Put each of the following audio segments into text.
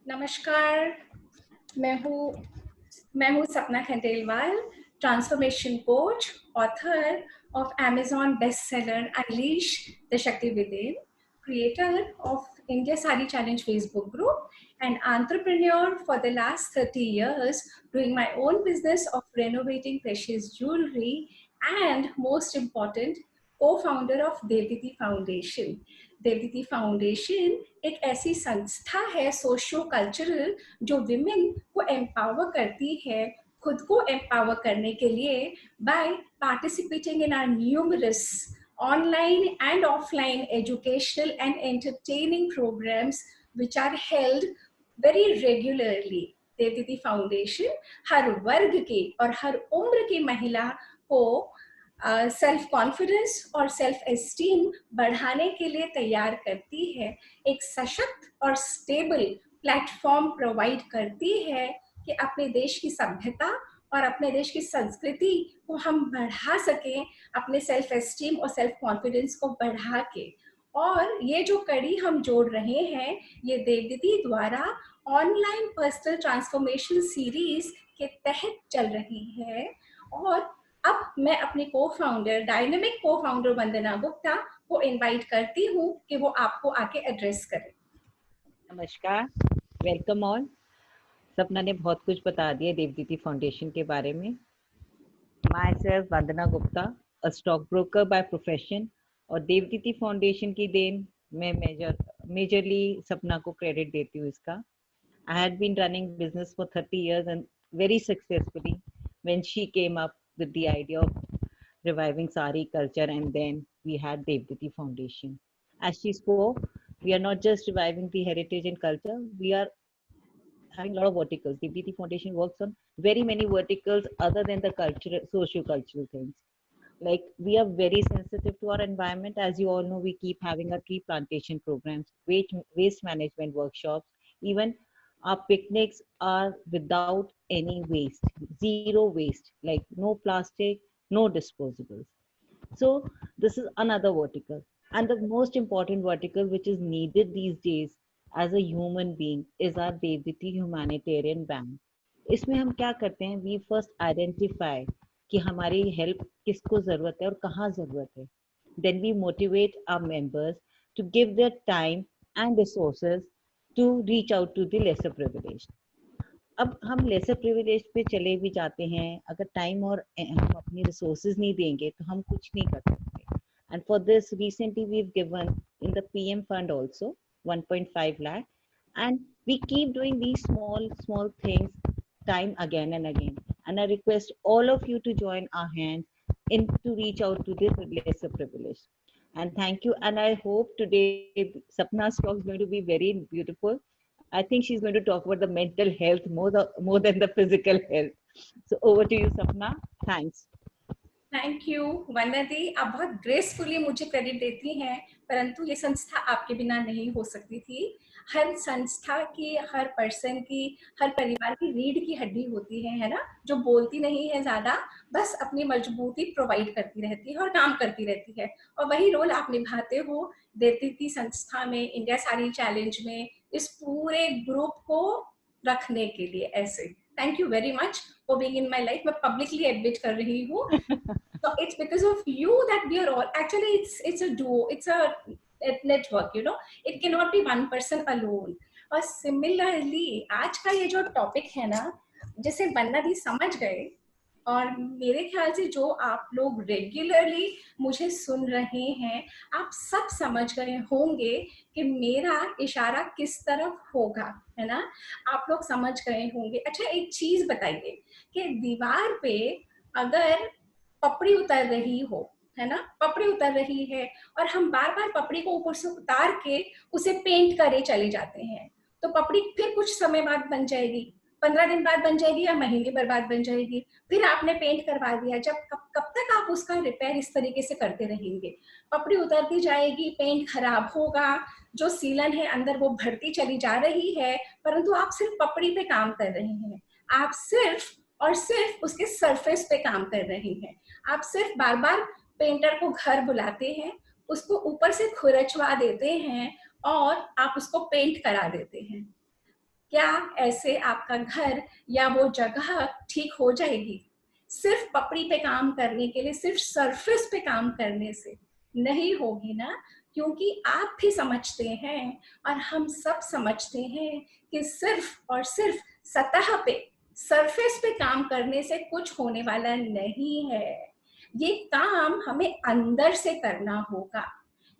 नमस्कार। मैं हूँ मैं हूँ सपना Khandelwal, transformation coach, author of Amazon bestseller Unleash the Shakti Within, creator of India Sari Challenge Facebook group, and entrepreneur for the last 30 years, doing my own business of renovating precious jewelry, and most important, co-founder of Devditi Foundation. Devditi foundation एक ऐसी संस्था है socio cultural जो women को empower करती है खुद को एम्पावर करने के लिए by participating in our numerous online and offline educational and entertaining programs which are held very regularly. Devditi foundation हर वर्ग की और हर उम्र की महिला को सेल्फ कॉन्फिडेंस और सेल्फ एस्टीम बढ़ाने के लिए तैयार करती है, एक सशक्त और स्टेबल प्लेटफॉर्म प्रोवाइड करती है कि अपने देश की सभ्यता और अपने देश की संस्कृति को हम बढ़ा सकें, अपने सेल्फ एस्टीम और सेल्फ कॉन्फिडेंस को बढ़ा के। और ये जो कड़ी हम जोड़ रहे हैं ये देवदीति द्वारा ऑनलाइन पर्सनल ट्रांसफॉर्मेशन सीरीज के तहत चल रही है। और अब मैं अपनी डायनेमिक को फाउंडर वंदना गुप्ता को इनवाइट करती हूँ कि वो आपको आके एड्रेस करें। नमस्कार, वेलकम ऑल। सपना ने बहुत कुछ बता दिया देवदीति फाउंडेशन के बारे में। My self Vandana Gupta, a stock broker by profession, और देवदीति फाउंडेशन की देन मैं मेजरली सपना को क्रेडिट देती हूँ इसका। I had been running business for 30 years and very successfully when she came up with the idea of reviving sari culture, and then we had Devditi Foundation. As she spoke, we are not just reviving the heritage and culture, we are having a lot of verticals. Devditi Foundation works on very many verticals other than the cultural, socio-cultural things. Like, we are very sensitive to our environment. As you all know, we keep having our tree plantation programs, waste management workshops, even our picnics are without any waste, zero waste, like no plastic, no disposables. So this is another vertical. And the most important vertical which is needed these days as a human being is our Devditi Humanitarian Bank. इसमें हम क्या करते हैं? We first identify कि हमारी help किसको ज़रूरत है और कहाँ ज़रूरत है. Then we motivate our members to give their time and resources to reach out to the lesser privileged. अब हम लेसर प्रिविलेज पे चले भी जाते हैं, अगर टाइम और हम अपनी रिसोर्सेज नहीं देंगे तो हम कुछ नहीं कर सकते. And for this, recently we've given in the PM fund also 1.5 lakh, and we keep doing these small things time again and again. And I request all of you to join our hands in to reach out to the lesser privileged. And thank you. And I hope today Sapna's talk is going to be very beautiful. I think she's going to talk about the mental health more than the physical health. So over to you, Sapna. Thanks. Thank you Vandana di, आप बहुत gracefully मुझे credit देती हैं, परंतु ये संस्था आपके बिना नहीं हो सकती थी। हर संस्था की, हर पर्सन की, हर परिवार की रीढ़ की हड्डी होती है ना, जो बोलती नहीं है ज्यादा, बस अपनी मजबूती प्रोवाइड करती रहती है और काम करती रहती है। और वही रोल आप निभाते हो देवदीति संस्था में, इंडिया सारी चैलेंज में, इस पूरे ग्रुप को रखने के लिए। ऐसे thank you very much for being in my life. मैं पब्लिकली एडमिट कर रही हूँ। So it's because of you that we are all actually it's a duo, it's a network, you know, it cannot be one person alone. और similarly आज का ये जो topic है ना, जैसे वंदना दी समझ गए, और मेरे ख्याल से जो आप लोग रेगुलरली मुझे सुन रहे हैं, आप सब समझ गए होंगे कि मेरा इशारा किस तरफ होगा, है ना? आप लोग समझ गए होंगे। अच्छा, एक चीज बताइए कि दीवार पे अगर पपड़ी उतर रही हो, है ना, पपड़ी उतर रही है और हम बार बार पपड़ी को ऊपर से उतार के उसे पेंट करे चले जाते हैं, तो पपड़ी फिर कुछ समय बाद बन जाएगी, 15 दिन बाद बन जाएगी या महीने भर बाद बन जाएगी। फिर आपने पेंट करवा दिया, जब कब तक आप उसका रिपेयर इस तरीके से करते रहेंगे? पपड़ी उतरती जाएगी, पेंट खराब होगा, जो सीलन है अंदर वो भरती चली जा रही है, परंतु आप सिर्फ पपड़ी पे काम कर रहे हैं। आप सिर्फ और सिर्फ उसके सरफेस पे काम कर रहे हैं। आप सिर्फ बार बार पेंटर को घर बुलाते हैं, उसको ऊपर से खुरचवा देते हैं और आप उसको पेंट करा देते हैं। क्या ऐसे आपका घर या वो जगह ठीक हो जाएगी? सिर्फ पपड़ी पे काम करने के लिए, सिर्फ सरफेस पे काम करने से नहीं होगी ना, क्योंकि आप भी समझते हैं और हम सब समझते हैं कि सिर्फ और सिर्फ सतह पे, सरफेस पे काम करने से कुछ होने वाला नहीं है। ये काम हमें अंदर से करना होगा।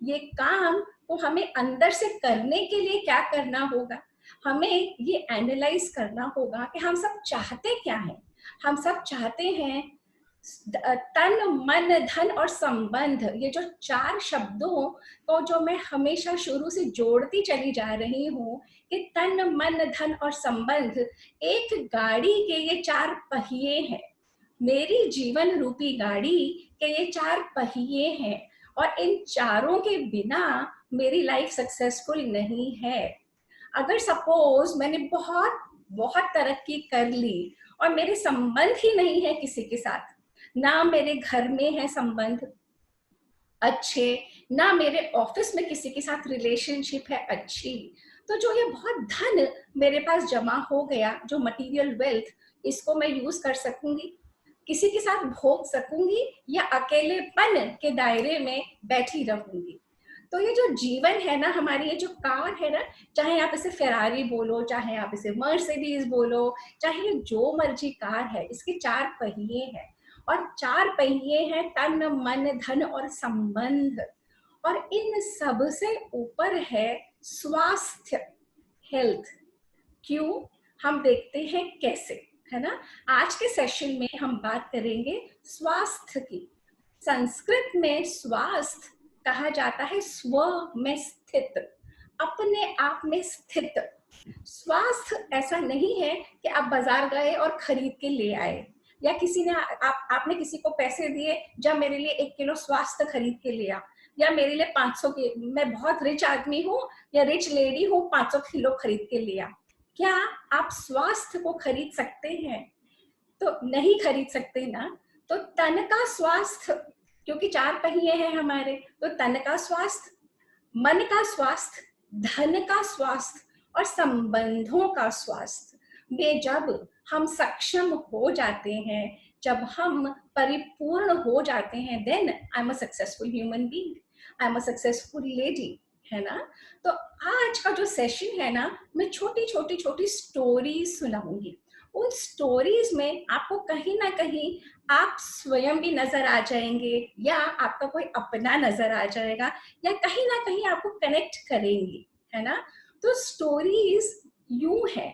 ये काम को हमें अंदर से करने के लिए क्या करना होगा? हमें ये एनालाइज करना होगा कि हम सब चाहते क्या हैं। हम सब चाहते हैं तन, मन, धन और संबंध। ये जो 4 शब्दों को जो मैं हमेशा शुरू से जोड़ती चली जा रही हूँ कि तन, मन, धन और संबंध, एक गाड़ी के ये 4 पहिए हैं। मेरी जीवन रूपी गाड़ी के ये 4 पहिए हैं और इन चारों के बिना मेरी लाइफ सक्सेसफुल नहीं है। अगर सपोज मैंने बहुत बहुत तरक्की कर ली और मेरे संबंध ही नहीं है किसी के साथ, ना मेरे घर में है संबंध अच्छे, ना मेरे ऑफिस में किसी के साथ रिलेशनशिप है अच्छी, तो जो ये बहुत धन मेरे पास जमा हो गया, जो मटेरियल वेल्थ, इसको मैं यूज कर सकूंगी, किसी के साथ भोग सकूंगी, या अकेलेपन के दायरे में बैठी रहूंगी? तो ये जो जीवन है ना हमारी, ये जो कार है ना, चाहे आप इसे फेरारी बोलो, चाहे आप इसे मर्सिडीज बोलो, चाहे जो मर्जी कार है, इसके 4 पहिए हैं और 4 पहिए हैं तन, मन, धन और संबंध। और इन सब से ऊपर है स्वास्थ्य, हेल्थ। क्यों? हम देखते हैं कैसे, है ना। आज के सेशन में हम बात करेंगे स्वास्थ्य की। संस्कृत में स्वास्थ्य कहा जाता है स्व में स्थित, अपने आप में स्थित। स्वास्थ्य ऐसा नहीं है कि आप बाजार गए और खरीद के ले आए, या किसी ने आपने किसी को पैसे दिए, जब मेरे लिए 1 किलो स्वास्थ्य खरीद के लिया, या मेरे लिए 500 के, मैं बहुत रिच आदमी हूँ या रिच लेडी हूँ, 500 किलो खरीद के लिया। क्या आप स्वास्थ्य को खरीद सकते हैं? तो नहीं खरीद सकते ना। तो तन का स्वास्थ्य, क्योंकि 4 पहिए हैं हमारे, तो तन का स्वास्थ्य, मन का स्वास्थ्य, धन का स्वास्थ्य और संबंधों का स्वास्थ्य में जब हम सक्षम हो जाते हैं, जब हम परिपूर्ण हो जाते हैं, then I am a successful human being, I am a successful lady, है ना। तो आज का जो सेशन है ना, मैं छोटी छोटी छोटी स्टोरीज सुनाऊंगी। उन स्टोरीज में आपको कहीं ना कहीं आप स्वयं भी नजर आ जाएंगे, या आपका कोई अपना नजर आ जाएगा, या कहीं ना कहीं आपको कनेक्ट करेंगी, है ना। तो स्टोरीज यूं है,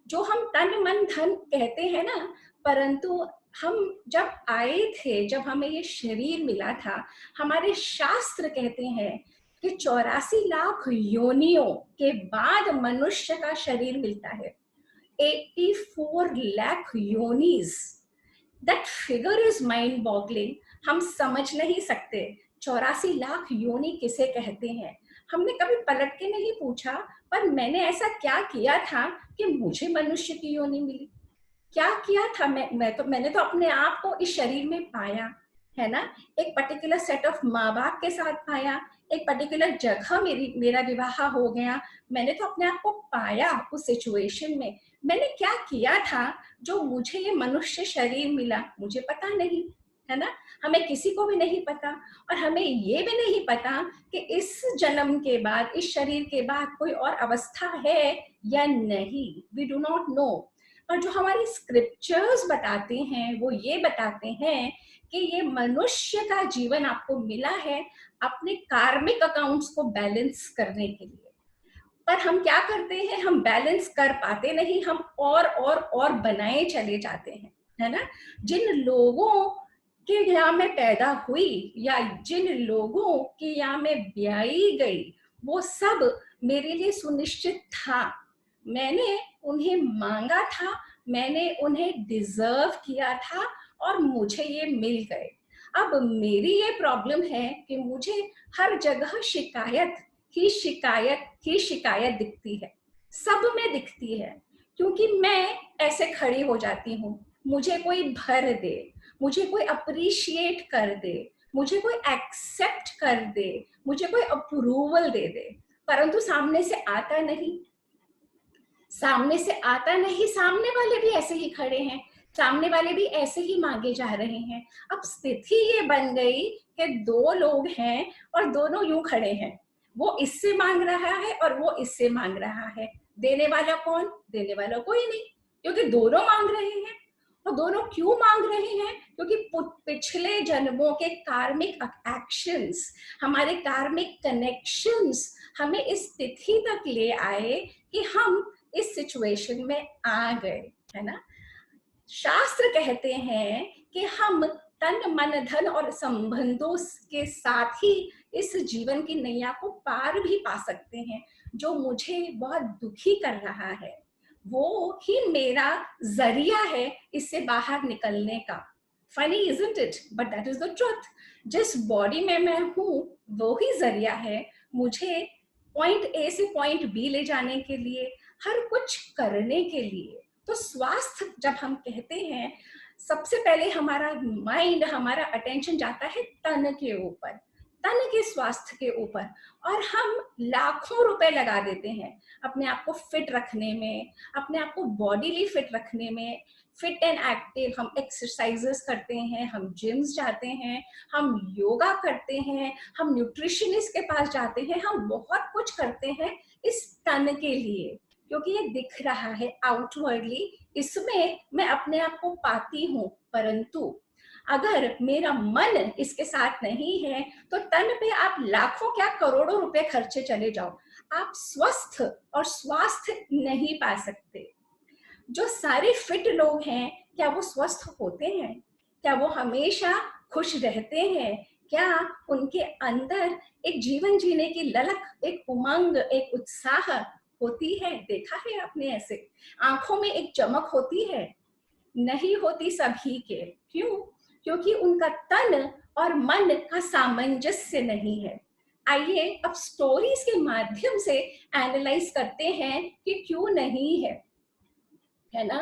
जो हम तन, मन, धन कहते हैं ना, परंतु हम जब आए थे, जब हमें ये शरीर मिला था, हमारे शास्त्र कहते हैं कि 84 लाख योनियों के बाद मनुष्य का शरीर मिलता है। 84 lakh योनीज, that figure is mind boggling. हम समझ नहीं सकते 84 लाख योनि किसे कहते हैं। हमने कभी पलट के नहीं पूछा, पर मैंने ऐसा क्या किया था कि मुझे मनुष्य की योनि मिली? क्या किया था मैंने तो अपने आप को इस शरीर में पाया, है ना। एक पर्टिकुलर सेट ऑफ माँ बाप के साथ पाया, एक पर्टिकुलर जगह मेरा विवाह हो गया, मैंने तो अपने आप को पाया उस सिचुएशन में। मैंने क्या किया था जो मुझे ये मनुष्य शरीर मिला? मुझे पता नहीं, है ना। हमें किसी को भी नहीं पता, और हमें ये भी नहीं पता कि इस जन्म के बाद, इस शरीर के बाद कोई और अवस्था है या नहीं। We do not know. और जो हमारी स्क्रिप्चर्स बताते हैं, वो ये बताते हैं कि ये मनुष्य का जीवन आपको मिला है अपने कार्मिक अकाउंट्स को बैलेंस करने के लिए। पर हम क्या करते हैं? हम बैलेंस कर पाते नहीं, हम और बनाए चले जाते हैं, है ना। जिन लोगों के यहाँ मैं पैदा हुई, या जिन लोगों के यहाँ मैं ब्याई गई, वो सब मेरे लिए सुनिश्चित था। मैंने उन्हें मांगा था, मैंने उन्हें डिजर्व किया था, और मुझे ये मिल गए। अब मेरी ये प्रॉब्लम है कि मुझे हर जगह शिकायत ही शिकायत ही शिकायत दिखती है, सब में दिखती है, क्योंकि मैं ऐसे खड़ी हो जाती हूँ, मुझे कोई भर दे, मुझे कोई अप्रिशिएट कर दे, मुझे कोई एक्सेप्ट कर दे, मुझे कोई अप्रूवल दे दे, परंतु सामने से आता नहीं। सामने से आता नहीं, सामने वाले भी ऐसे ही खड़े हैं, सामने वाले भी ऐसे ही मांगे जा रहे हैं। अब स्थिति ये बन गई कि दो लोग हैं और दोनों यूं खड़े हैं, वो इससे मांग रहा है और वो इससे मांग रहा है। देने वाला कौन? देने वाला कोई नहीं, क्योंकि दोनों मांग रहे हैं। और दोनों क्यों मांग रहे हैं? क्योंकि पिछले जन्मों के कार्मिक एक्शंस, हमारे कार्मिक कनेक्शंस हमें इस स्थिति तक ले आए कि हम इस सिचुएशन में आ गए, है ना। शास्त्र कहते हैं कि हम तन मन धन और संबंधों के साथ ही इस जीवन की नैया को पार भी पा सकते हैं। जो मुझे बहुत दुखी कर रहा है वो ही मेरा जरिया है इससे बाहर निकलने का। Funny isn't it, but that is the truth. जिस बॉडी में मैं हूँ वो ही जरिया है मुझे पॉइंट ए से पॉइंट बी ले जाने के लिए, हर कुछ करने के लिए। तो स्वास्थ्य जब हम कहते हैं, सबसे पहले हमारा माइंड, हमारा अटेंशन जाता है तन के ऊपर, तन के स्वास्थ्य के ऊपर, और हम लाखों रुपए लगा देते हैं अपने आप को फिट रखने में, अपने आप को बॉडीली फिट रखने में। फिट एंड एक्टिव हम एक्सरसाइजेस करते हैं, हम जिम्स जाते हैं, हम योगा करते हैं, हम न्यूट्रिशनिस्ट के पास जाते हैं, हम बहुत कुछ करते हैं इस तन के लिए, क्योंकि ये दिख रहा है आउटवर्डली, इसमें मैं अपने आप को पाती हूँ। परंतु अगर मेरा मन इसके साथ नहीं है तो तन पे आप लाखों क्या करोड़ों रुपए खर्चे चले जाओ, आप स्वस्थ और स्वास्थ्य नहीं पा सकते। जो सारे फिट लोग हैं, क्या वो स्वस्थ होते हैं? क्या वो हमेशा खुश रहते हैं? क्या उनके अंदर एक जीवन जीने की ललक, एक उमंग, एक उत्साह होती है? देखा है आपने ऐसे? आंखों में एक चमक होती है? नहीं होती सभी के। क्यों? क्योंकि उनका तन और मन का सामंजस्य नहीं है। आइए अब स्टोरीज के माध्यम से एनालाइज करते हैं कि क्यों नहीं है, है ना।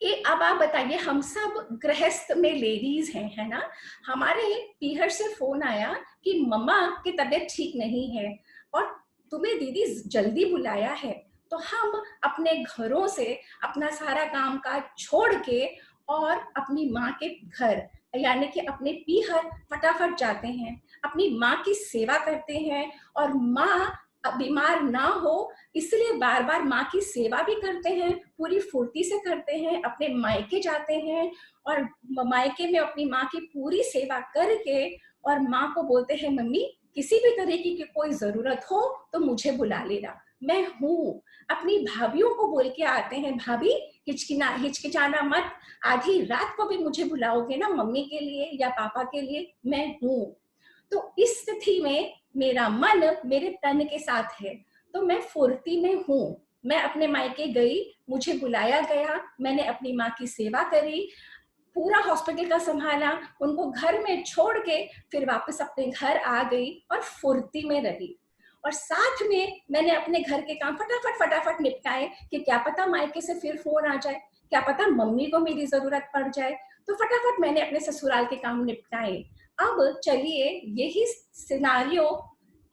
ये अब आप बताइए, हम सब गृहस्थ में लेडीज हैं, है ना। हमारे पीहर से फोन आया कि मम्मा की तबीयत ठीक नहीं है और तुम्हें दीदी जल्दी बुलाया है। तो हम अपने घरों से अपना सारा काम काज छोड़ के और अपनी माँ के घर, यानी कि अपने पीहर फटाफट जाते हैं, अपनी माँ की सेवा करते हैं। और माँ बीमार ना हो इसलिए बार बार माँ की सेवा भी करते हैं, पूरी फुर्ती से करते हैं, अपने मायके जाते हैं और मायके में अपनी माँ की पूरी सेवा करके और माँ को बोलते हैं मम्मी किसी भी तरीके की कोई जरूरत हो तो मुझे बुला लेना, मैं हूँ। अपनी भाभीियों को बोल के आते हैं भाभी हिचकिचाना मत, आधी रात को भी मुझे बुलाओगे ना मम्मी के लिए या पापा के लिए, मैं हूँ। तो इस स्थिति में मेरा मन मेरे तन के साथ है तो मैं फुर्ती में हूँ। मैं अपने मायके गई, मुझे बुलाया गया, मैंने अपनी माँ की सेवा करी, पूरा हॉस्पिटल का संभाला, उनको घर में छोड़ के फिर वापस अपने घर आ गई और फुर्ती में रही। और साथ में मैंने अपने घर के काम फटाफट फटाफट निपटाए कि क्या पता मायके से फिर फोन आ जाए, क्या पता मम्मी को मेरी जरूरत पड़ जाए, तो फटाफट मैंने अपने ससुराल के काम निपटाए। अब चलिए यही सिनारियो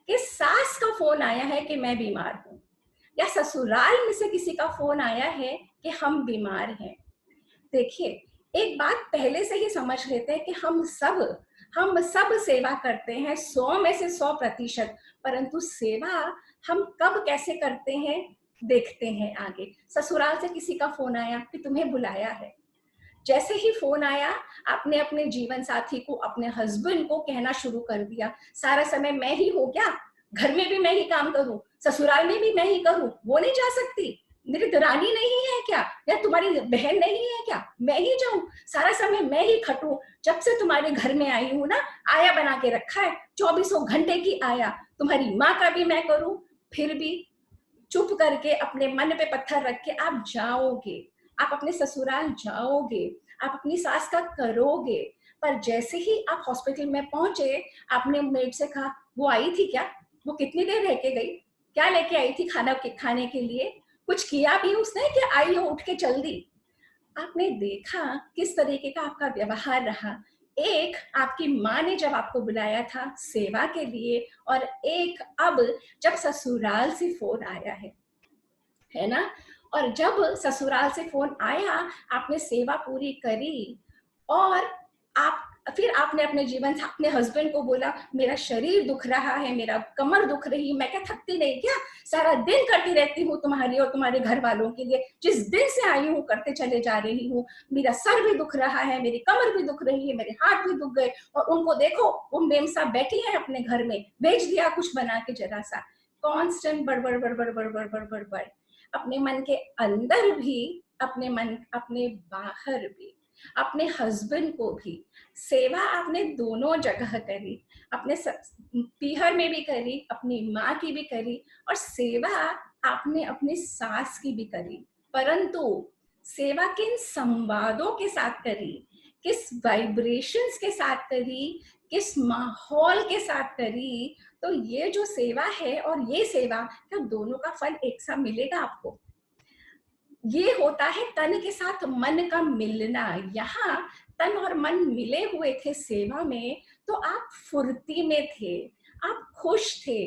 कि सास का फोन आया है कि मैं बीमार हूँ, या ससुराल में से किसी का फोन आया है कि हम बीमार हैं। देखिए एक बात पहले से ही समझ लेते हैं कि हम सब सेवा करते हैं 100 में से 100%, परंतु सेवा हम कब कैसे करते हैं देखते हैं आगे। ससुराल से किसी का फोन आया कि तुम्हें बुलाया है, जैसे ही फोन आया आपने अपने जीवन साथी को, अपने हस्बैंड को कहना शुरू कर दिया सारा समय मैं ही हूँ क्या, घर में भी मैं ही काम करूं, ससुराल में भी मैं ही करूं, वो नहीं जा सकती, मेरी दरानी नहीं है क्या, या तुम्हारी बहन नहीं है क्या, मैं ही जाऊं, सारा समय मैं ही खटूं, जब से तुम्हारे घर में आई हूं ना आया बना के रखा है, 24 घंटे की आया, तुम्हारी माँ का भी मैं करूं। फिर भी चुप करके अपने मन पे पत्थर रख के आप जाओगे, आप अपने ससुराल जाओगे, आप अपनी सास का करोगे। पर जैसे ही आप हॉस्पिटल में पहुंचे आपने मेड से कहा वो आई थी क्या, वो कितनी देर रह के गई, क्या लेके आई थी खाने के लिए, कुछ किया भी उसने कि आई हो उठ के चल दी। आपने देखा किस तरीके का आपका व्यवहार रहा। एक आपकी माँ ने जब आपको बुलाया था सेवा के लिए, और एक अब जब ससुराल से फोन आया है। है ना। और जब ससुराल से फोन आया, आपने सेवा पूरी करी और आप फिर आपने अपने जीवन से अपने हस्बैंड को बोला मेरा शरीर दुख रहा है, मेरा कमर दुख रही, मैं क्या थकती नहीं क्या, सारा दिन करती रहती हूँ तुम्हारी और तुम्हारे घर वालों के लिए, जिस दिन से आई हूँ करते चले जा रही हूँ, मेरा सर भी दुख रहा है, मेरी कमर भी दुख रही है, मेरे हाथ भी दुख गए, और उनको देखो वो मेम साहब बैठी है अपने घर में, भेज दिया कुछ बना के जरा सा। कॉन्स्टेंट बड़बड़ बड़बड़ बड़बड़ बड़बड़ बड़, अपने मन के अंदर भी, अपने बाहर भी, अपने हस्बैंड को भी सेवा आपने दोनों जगह करी, अपने पीहर में भी करी, अपनी माँ की भी करी, और सेवा आपने अपनी सास की भी करी। परंतु सेवा किन संवादों के साथ करी, किस वाइब्रेशंस के साथ करी, किस माहौल के साथ करी, तो ये जो सेवा है और ये सेवा, क्या दोनों का फल एक सा मिलेगा आपको? ये होता है तन के साथ मन का मिलना। यहाँ तन और मन मिले हुए थे सेवा में, तो आप फुर्ती में थे, आप खुश थे।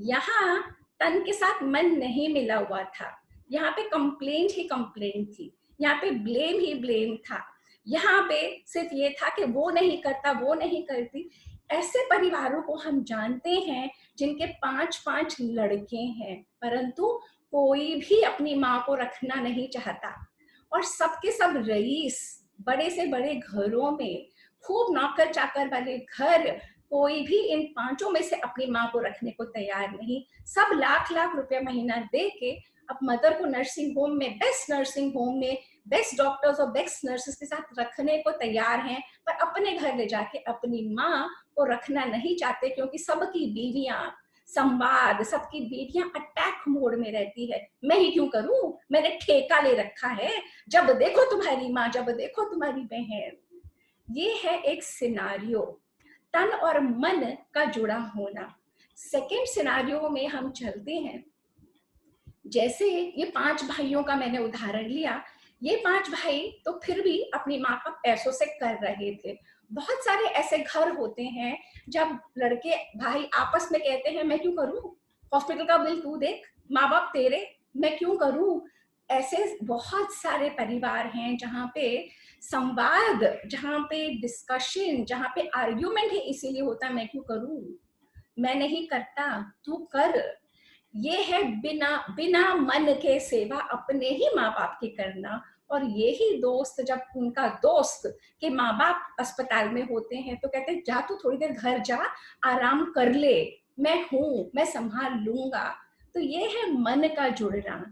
यहाँ तन के साथ मन नहीं मिला हुआ था, यहाँ पे कंप्लेंट ही कंप्लेंट थी, यहाँ पे ब्लेम ही ब्लेम था, यहाँ पे सिर्फ ये था कि वो नहीं करता, वो नहीं करती। ऐसे परिवारों को हम जानते हैं जिनके 5-5 लड़के हैं, परंतु कोई भी अपनी माँ को रखना नहीं चाहता, और सबके सब रईस, बड़े से बड़े घरों में, खूब नौकर चाकर वाले घर, कोई भी इन 5 में से अपनी माँ को रखने को तैयार नहीं। सब लाख लाख रुपया महीना दे के अब मदर को नर्सिंग होम में, बेस्ट नर्सिंग होम में, बेस्ट डॉक्टर्स और बेस्ट नर्सेस के साथ रखने को तैयार हैं, पर अपने घर ले जाके अपनी माँ को रखना नहीं चाहते, क्योंकि सबकी बीवियां संवाद, सबकी बेटियां अटैक मोड में रहती है। मैं ही क्यों करूं, मैंने ठेका ले रखा है, जब देखो तुम्हारी माँ, जब देखो तुम्हारी बहन। ये है एक सिनारियो, तन और मन का जुड़ा होना। सेकेंड सिनारियो में हम चलते हैं, जैसे ये 5 भाइयों का मैंने उदाहरण लिया, ये 5 भाई तो फिर भी अपनी माँ का पैसों से कर रहे थे। बहुत सारे ऐसे घर होते हैं जब लड़के भाई आपस में कहते हैं मैं क्यों करूं, हॉस्पिटल का बिल तू देख, माँ बाप तेरे, मैं क्यों करूं। ऐसे बहुत सारे परिवार हैं जहाँ पे संवाद, जहाँ पे डिस्कशन, जहाँ पे आर्ग्यूमेंट ही इसीलिए होता मैं क्यों करूं, मैं नहीं करता, तू कर। ये है बिना बिना मन के सेवा अपने ही माँ बाप की करना। और यही दोस्त, जब उनका दोस्त के माँ बाप अस्पताल में होते हैं तो कहते हैं जा तू थोड़ी देर घर जा, आराम कर ले, मैं हूं, मैं संभाल लूंगा। तो ये है मन का जुड़ना।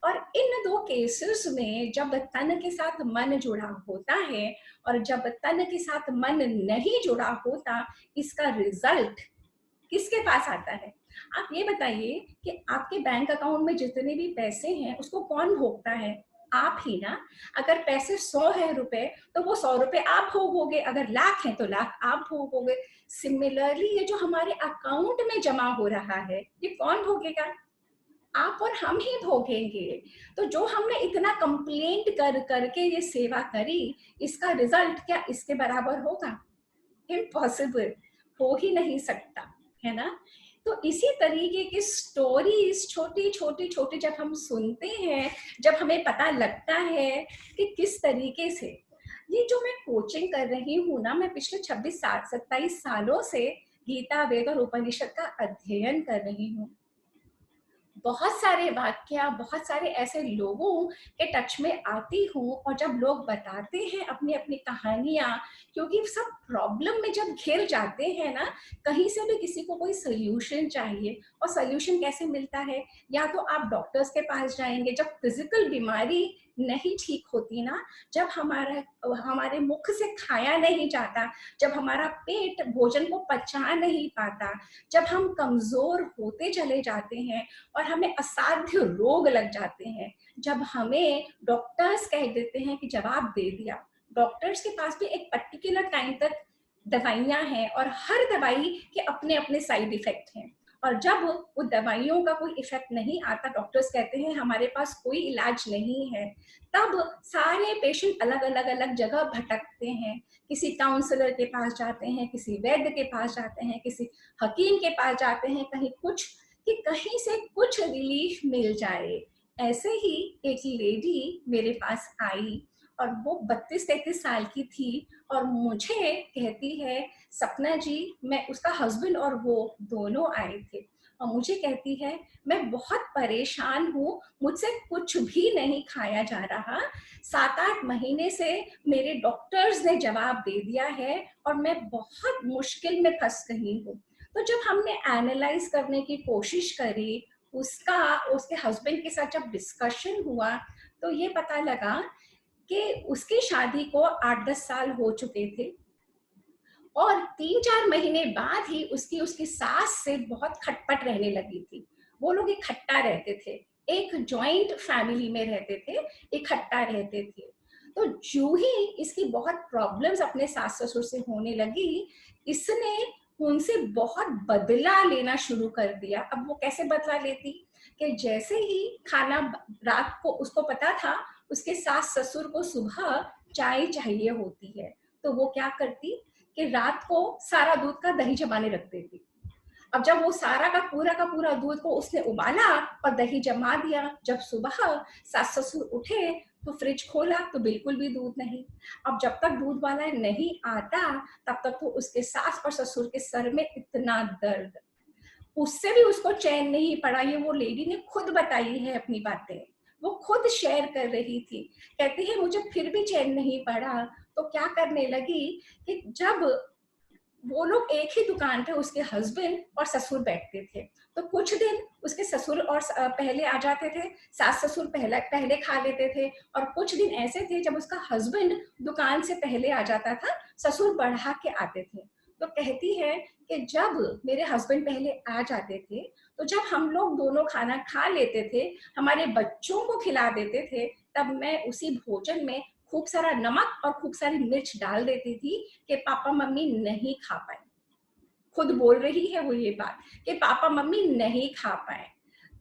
और इन 2 केसेस में जब तन के साथ मन जुड़ा होता है और जब तन के साथ मन नहीं जुड़ा होता, इसका रिजल्ट किसके पास आता है? आप ये बताइए कि आपके बैंक अकाउंट में जितने भी पैसे हैं उसको कौन भोगता है? आप ही ना। अगर पैसे 100 है रुपए, तो वो 100 रुपए आप भोगोगे, अगर लाख है तो लाख आप भोगोगे। सिमिलरली ये जो हमारे अकाउंट में जमा हो रहा है, ये कौन भोगेगा? आप और हम ही भोगेंगे। तो जो हमने इतना कंप्लेंट कर करके ये सेवा करी, इसका रिजल्ट क्या इसके बराबर होगा? इम्पॉसिबल, हो ही नहीं सकता, है ना। तो इसी तरीके की स्टोरीज छोटी छोटी छोटी जब हम सुनते हैं, जब हमें पता लगता है कि किस तरीके से, ये जो मैं कोचिंग कर रही हूँ ना, मैं पिछले 26-27 सालों से गीता, वेद और उपनिषद का अध्ययन कर रही हूँ। बहुत सारे वाक्य, बहुत सारे ऐसे लोगों के टच में आती हूँ, और जब लोग बताते हैं अपनी अपनी कहानियां, क्योंकि सब प्रॉब्लम में जब घिर जाते हैं ना, कहीं से भी किसी को कोई सोल्यूशन चाहिए, और सोल्यूशन कैसे मिलता है? या तो आप डॉक्टर्स के पास जाएंगे जब फिजिकल बीमारी नहीं ठीक होती ना, जब हमारे मुख से खाया नहीं जाता, जब हमारा पेट भोजन को पचा नहीं पाता, जब हम कमजोर होते चले जाते हैं और हमें असाध्य रोग लग जाते हैं, जब हमें डॉक्टर्स कह देते हैं कि जवाब दे दिया, डॉक्टर्स के पास भी एक पर्टिकुलर टाइम तक दवाइयां हैं और हर दवाई के अपने अपने साइड इफेक्ट हैं, और जब वो दवाइयों का कोई इफेक्ट नहीं आता, डॉक्टर्स कहते हैं हमारे पास कोई इलाज नहीं है, तब सारे पेशेंट अलग अलग अलग जगह भटकते हैं, किसी काउंसलर के पास जाते हैं, किसी वैद्य के पास जाते हैं, किसी हकीम के पास जाते हैं, कहीं कुछ, कि कहीं से कुछ रिलीफ मिल जाए। ऐसे ही एक लेडी मेरे पास आई और वो 32-33 साल की थी और मुझे कहती है, सपना जी, मैं उसका हस्बैंड और वो दोनों आए थे और मुझे कहती है, मैं बहुत परेशान हूँ, मुझसे कुछ भी नहीं खाया जा रहा, 7-8 महीने से मेरे डॉक्टर्स ने जवाब दे दिया है और मैं बहुत मुश्किल में फंस गई हूँ। तो जब हमने एनालाइज करने की कोशिश करी, उसके हस्बैंड के साथ जब डिस्कशन हुआ, तो ये पता लगा कि उसकी शादी को 8-10 साल हो चुके थे और 3-4 महीने बाद ही उसकी सास से बहुत खटपट रहने लगी थी। वो लोग इकट्ठा रहते थे, एक जॉइंट फैमिली में रहते थे, इकट्ठा रहते थे। तो जो ही इसकी बहुत प्रॉब्लम्स अपने सास ससुर से होने लगी, इसने उनसे बहुत बदला लेना शुरू कर दिया। अब वो कैसे बदला लेती कि जैसे ही खाना रात को उसको पता था उसके सास ससुर को सुबह चाय चाहिए होती है, तो वो क्या करती कि रात को सारा दूध का दही जमाने रख देती। अब जब वो सारा का पूरा दूध को उसने उबाला और दही जमा दिया, जब सुबह सास ससुर उठे तो फ्रिज खोला तो बिल्कुल भी दूध नहीं। अब जब तक दूध वाला नहीं आता तब तक तो उसके सास और ससुर के सर में इतना दर्द, उससे भी उसको चैन नहीं पड़ा। ये वो लेडी ने खुद बताई है अपनी बातें, वो खुद शेयर कर रही थी। कहती है मुझे फिर भी चैन नहीं पड़ा, तो क्या करने लगी कि जब वो लोग एक ही दुकान पे उसके हस्बैंड और ससुर बैठते थे, तो कुछ दिन उसके ससुर और पहले आ जाते थे, सास ससुर पहले पहले खा लेते थे और कुछ दिन ऐसे थे जब उसका हस्बैंड दुकान से पहले आ जाता था, ससुर बढ़ा के आते थे। तो कहती है कि जब मेरे हस्बैंड पहले आ जाते थे, तो जब हम लोग दोनों खाना खा लेते थे, हमारे बच्चों को खिला देते थे, तब मैं उसी भोजन में खूब सारा नमक और खूब सारी मिर्च डाल देती थी कि पापा मम्मी नहीं खा पाए। खुद बोल रही है वो ये बात कि पापा मम्मी नहीं खा पाए।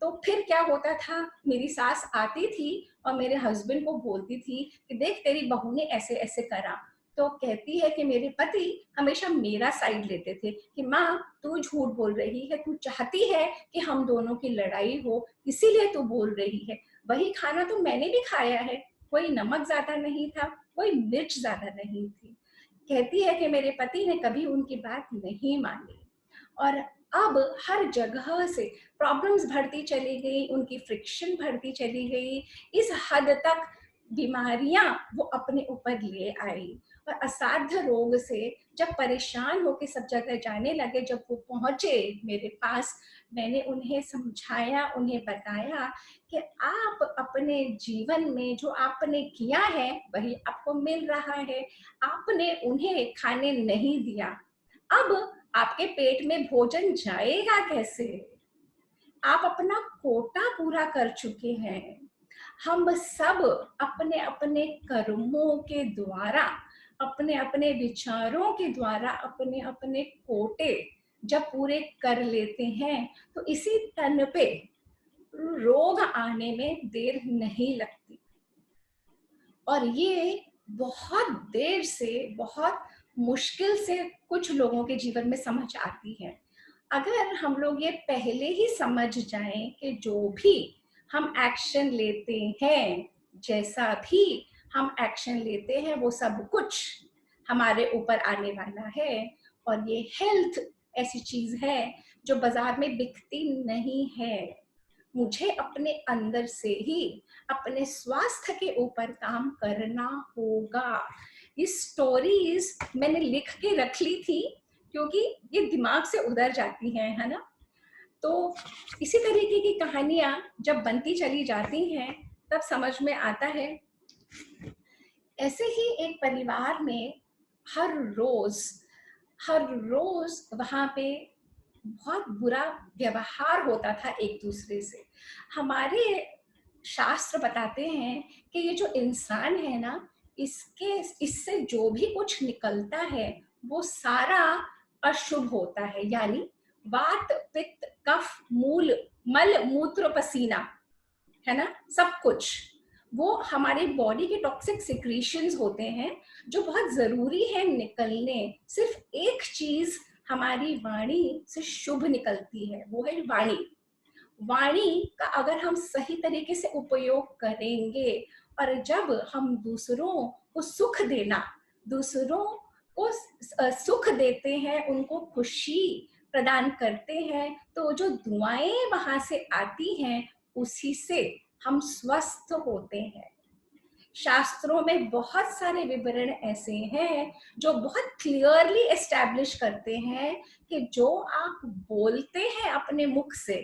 तो फिर क्या होता था, मेरी सास आती थी और मेरे हस्बैंड को बोलती थी कि देख तेरी बहू ने ऐसे ऐसे करा। तो कहती है कि मेरे पति हमेशा मेरा साइड लेते थे कि माँ तू झूठ बोल रही है, तू चाहती है कि हम दोनों की लड़ाई हो, इसीलिए तू बोल रही है। वही खाना तो मैंने भी खाया है, कोई नमक ज्यादा नहीं था, कोई मिर्च ज्यादा नहीं थी। कहती है कि मेरे पति ने कभी उनकी बात नहीं मानी और अब हर जगह से प्रॉब्लम्स बढ़ती चली गई, उनकी फ्रिक्शन बढ़ती चली गई, इस हद तक बीमारियां वो अपने ऊपर ले आई और असाध्य रोग से जब परेशान होकर सब जगह जाने लगे, जब वो पहुंचे मेरे पास, मैंने उन्हें समझाया, उन्हें बताया कि आप अपने जीवन में जो आपने किया है वही आपको मिल रहा है, आपने उन्हें खाने नहीं दिया, अब आपके पेट में भोजन जाएगा कैसे? आप अपना कोटा पूरा कर चुके हैं। हम सब अपने अपने कर्मों के द्वारा, अपने अपने विचारों के द्वारा अपने अपने कोटे जब पूरे कर लेते हैं, तो इसी तन पे रोग आने में देर नहीं लगती। और ये बहुत देर से, बहुत मुश्किल से कुछ लोगों के जीवन में समझ आती है। अगर हम लोग ये पहले ही समझ जाएं कि जो भी हम एक्शन लेते हैं, जैसा भी हम एक्शन लेते हैं, वो सब कुछ हमारे ऊपर आने वाला है। और ये हेल्थ ऐसी चीज है जो बाजार में बिकती नहीं है। मुझे अपने अंदर से ही अपने स्वास्थ्य के ऊपर काम करना होगा। ये स्टोरीज मैंने लिख के रख ली थी क्योंकि ये दिमाग से उधर जाती हैं, है ना। तो इसी तरीके की कहानियां जब बनती चली जाती हैं तब समझ में आता है। ऐसे ही एक परिवार में हर रोज हर रोज वहां पे बहुत बुरा व्यवहार होता था एक दूसरे से। हमारे शास्त्र बताते हैं कि ये जो इंसान है ना, इसके इससे जो भी कुछ निकलता है वो सारा अशुभ होता है, यानी वात पित्त कफ मूल मल मूत्र पसीना, है ना, सब कुछ वो हमारे बॉडी के टॉक्सिक सिक्रीशंस होते हैं जो बहुत जरूरी है निकलने। सिर्फ एक चीज हमारी वाणी से शुभ निकलती है, वो है वाणी। वाणी का अगर हम सही तरीके से उपयोग करेंगे और जब हम दूसरों को सुख देना, दूसरों को सुख देते हैं, उनको खुशी प्रदान करते हैं, तो जो दुआएं वहां से आती हैं उसी से हम स्वस्थ होते हैं। शास्त्रों में बहुत सारे विवरण ऐसे हैं जो बहुत क्लियरली एस्टैब्लिश करते हैं कि जो आप बोलते हैं अपने मुख से,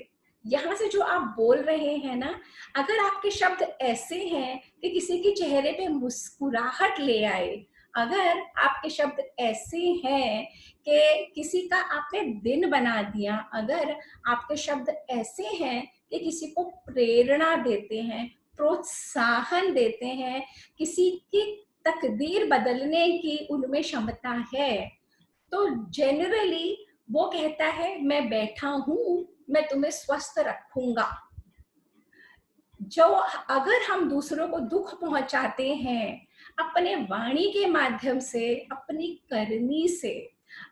यहाँ से जो आप बोल रहे हैं ना, अगर आपके शब्द ऐसे हैं कि किसी के चेहरे पे मुस्कुराहट ले आए, अगर आपके शब्द ऐसे हैं कि किसी का आपने दिन बना दिया, अगर आपके शब्द ऐसे हैं कि किसी को प्रेरणा देते हैं, प्रोत्साहन देते हैं, किसी की तकदीर बदलने की उनमें क्षमता है, तो जनरली वो कहता है मैं बैठा हूं, मैं तुम्हें स्वस्थ रखूंगा। जो अगर हम दूसरों को दुख पहुंचाते हैं अपने वाणी के माध्यम से, अपनी करनी से,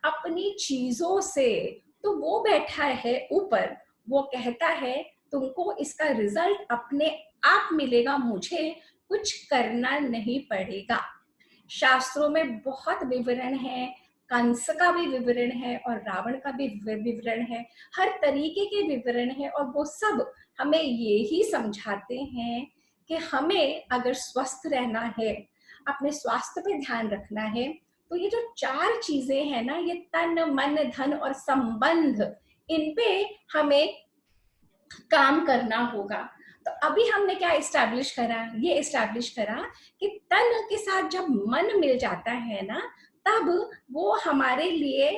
अपनी चीजों से, तो वो बैठा है ऊपर, वो कहता है तुमको इसका रिजल्ट अपने आप मिलेगा, मुझे कुछ करना नहीं पड़ेगा। शास्त्रों में बहुत विवरण है, कंस का भी विवरण है और रावण का भी विवरण है, हर तरीके के विवरण है, और वो सब हमें ये ही समझाते हैं कि हमें अगर स्वस्थ रहना है, अपने स्वास्थ्य पे ध्यान रखना है, तो ये जो 4 चीजें हैं ना, ये तन मन धन और संबंध, इन पे हमें काम करना होगा। तो अभी हमने क्या एस्टैब्लिश करा, ये एस्टैब्लिश करा कि तन के साथ जब मन मिल जाता है ना, तब वो हमारे लिए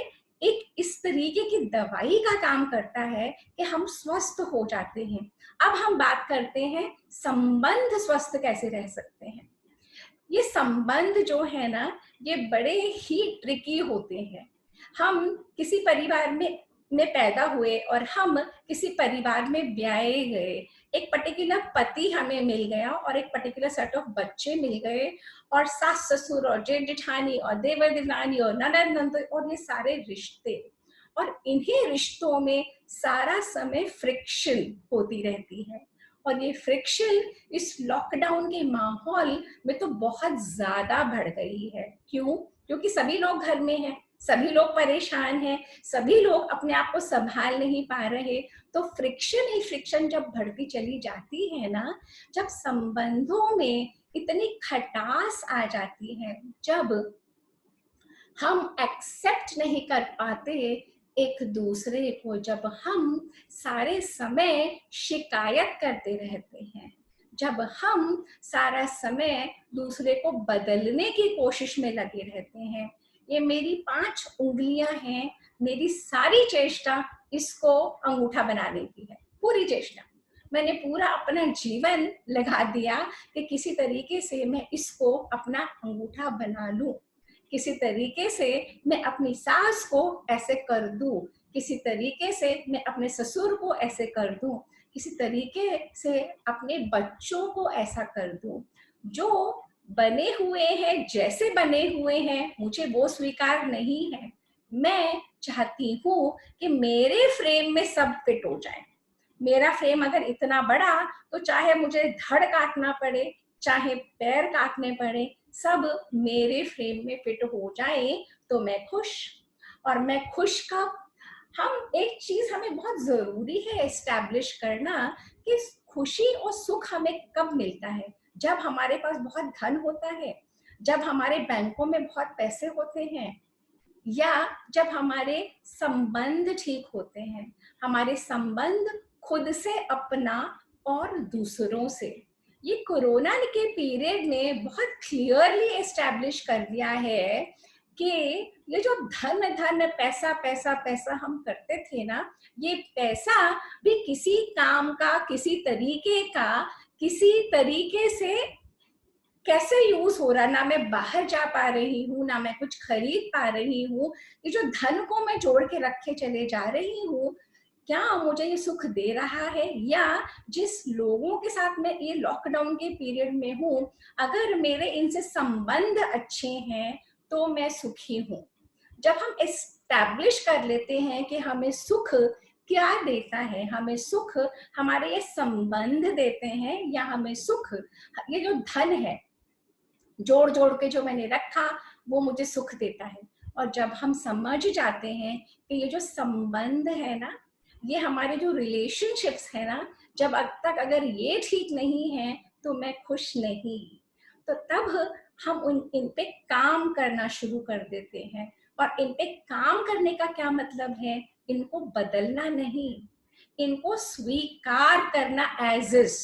एक इस तरीके की दवाई का काम करता है कि हम स्वस्थ हो जाते हैं। अब हम बात करते हैं संबंध स्वस्थ कैसे रह सकते हैं। ये संबंध जो है ना, ये बड़े ही ट्रिकी होते हैं। हम किसी परिवार में पैदा हुए और हम किसी परिवार में ब्याए गए, एक पर्टिकुलर पति हमें मिल गया और एक पर्टिकुलर सेट ऑफ बच्चे मिल गए, और सास ससुर और जेठ जेठानी और देवर देवरानी और ननद नंद और ये सारे रिश्ते, और इन्हीं रिश्तों में सारा समय फ्रिक्शन होती रहती है। और ये फ्रिक्शन इस लॉकडाउन के माहौल में तो बहुत ज्यादा बढ़ गई है। क्यों? क्योंकि सभी लोग घर में हैं, सभी लोग परेशान हैं, सभी लोग अपने आप को संभाल नहीं पा रहे, तो फ्रिक्शन ही फ्रिक्शन जब बढ़ती चली जाती है ना, जब संबंधों में इतनी खटास आ जाती है, जब हम एक्सेप्ट नहीं कर पाते एक दूसरे को, जब हम सारे समय शिकायत करते रहते हैं, जब हम सारा समय दूसरे को बदलने की कोशिश में लगे रहते हैं, ये मेरी 5 उंगलियां हैं, मेरी सारी चेष्टा इसको अंगूठा बनाने की है, पूरी चेष्टा। मैंने पूरा अपना जीवन लगा दिया कि किसी तरीके से मैं इसको अपना अंगूठा बना लूं, किसी तरीके से मैं अपनी सास को ऐसे कर दूं, किसी तरीके से मैं अपने ससुर को ऐसे कर दूं, किसी तरीके से अपने बच्चों को ऐसा कर दूं। जो बने हुए हैं, जैसे बने हुए हैं, मुझे वो स्वीकार नहीं है। मैं चाहती हूँ कि मेरे फ्रेम में सब फिट हो जाए। मेरा फ्रेम अगर इतना बड़ा, तो चाहे मुझे धड़ काटना पड़े, चाहे पैर काटने पड़े, सब मेरे फ्रेम में फिट हो जाए तो मैं खुश। और मैं खुश कब? हम एक चीज हमें बहुत जरूरी है एस्टैब्लिश करना कि खुशी और सुख हमें कब मिलता है। जब हमारे पास बहुत धन होता है, जब हमारे बैंकों में बहुत पैसे होते हैं, या जब हमारे संबंध ठीक होते हैं, हमारे संबंध खुद से, अपना और दूसरों से। ये कोरोना के पीरियड ने बहुत क्लियरली एस्टैब्लिश कर दिया है कि ये जो धन धन पैसा पैसा पैसा हम करते थे ना, ये पैसा भी किसी काम का, किसी तरीके का, किसी तरीके से कैसे यूज हो रहा, ना मैं बाहर जा पा रही हूँ, ना मैं कुछ खरीद पा रही हूँ। ये जो धन को मैं जोड़ के रखे चले जा रही हूँ, क्या मुझे ये सुख दे रहा है? या जिस लोगों के साथ मैं ये लॉकडाउन के पीरियड में हूँ, अगर मेरे इनसे संबंध अच्छे हैं तो मैं सुखी हूँ। जब हम एस्टैब्लिश कर लेते हैं कि हमें सुख क्या देता है हमें सुख? हमारे ये संबंध देते हैं या हमें सुख? ये जो धन है जोड़ जोड़ के जो मैंने रखा वो मुझे सुख देता है। और जब हम समझ जाते हैं कि ये जो संबंध है ना, ये हमारे जो रिलेशनशिप्स है ना, जब अब तक अगर ये ठीक नहीं है तो मैं खुश नहीं, तो तब हम इन पे काम करना शुरू कर देते हैं। और इन पे काम करने का क्या मतलब है? इनको बदलना नहीं, इनको स्वीकार करना एज इज।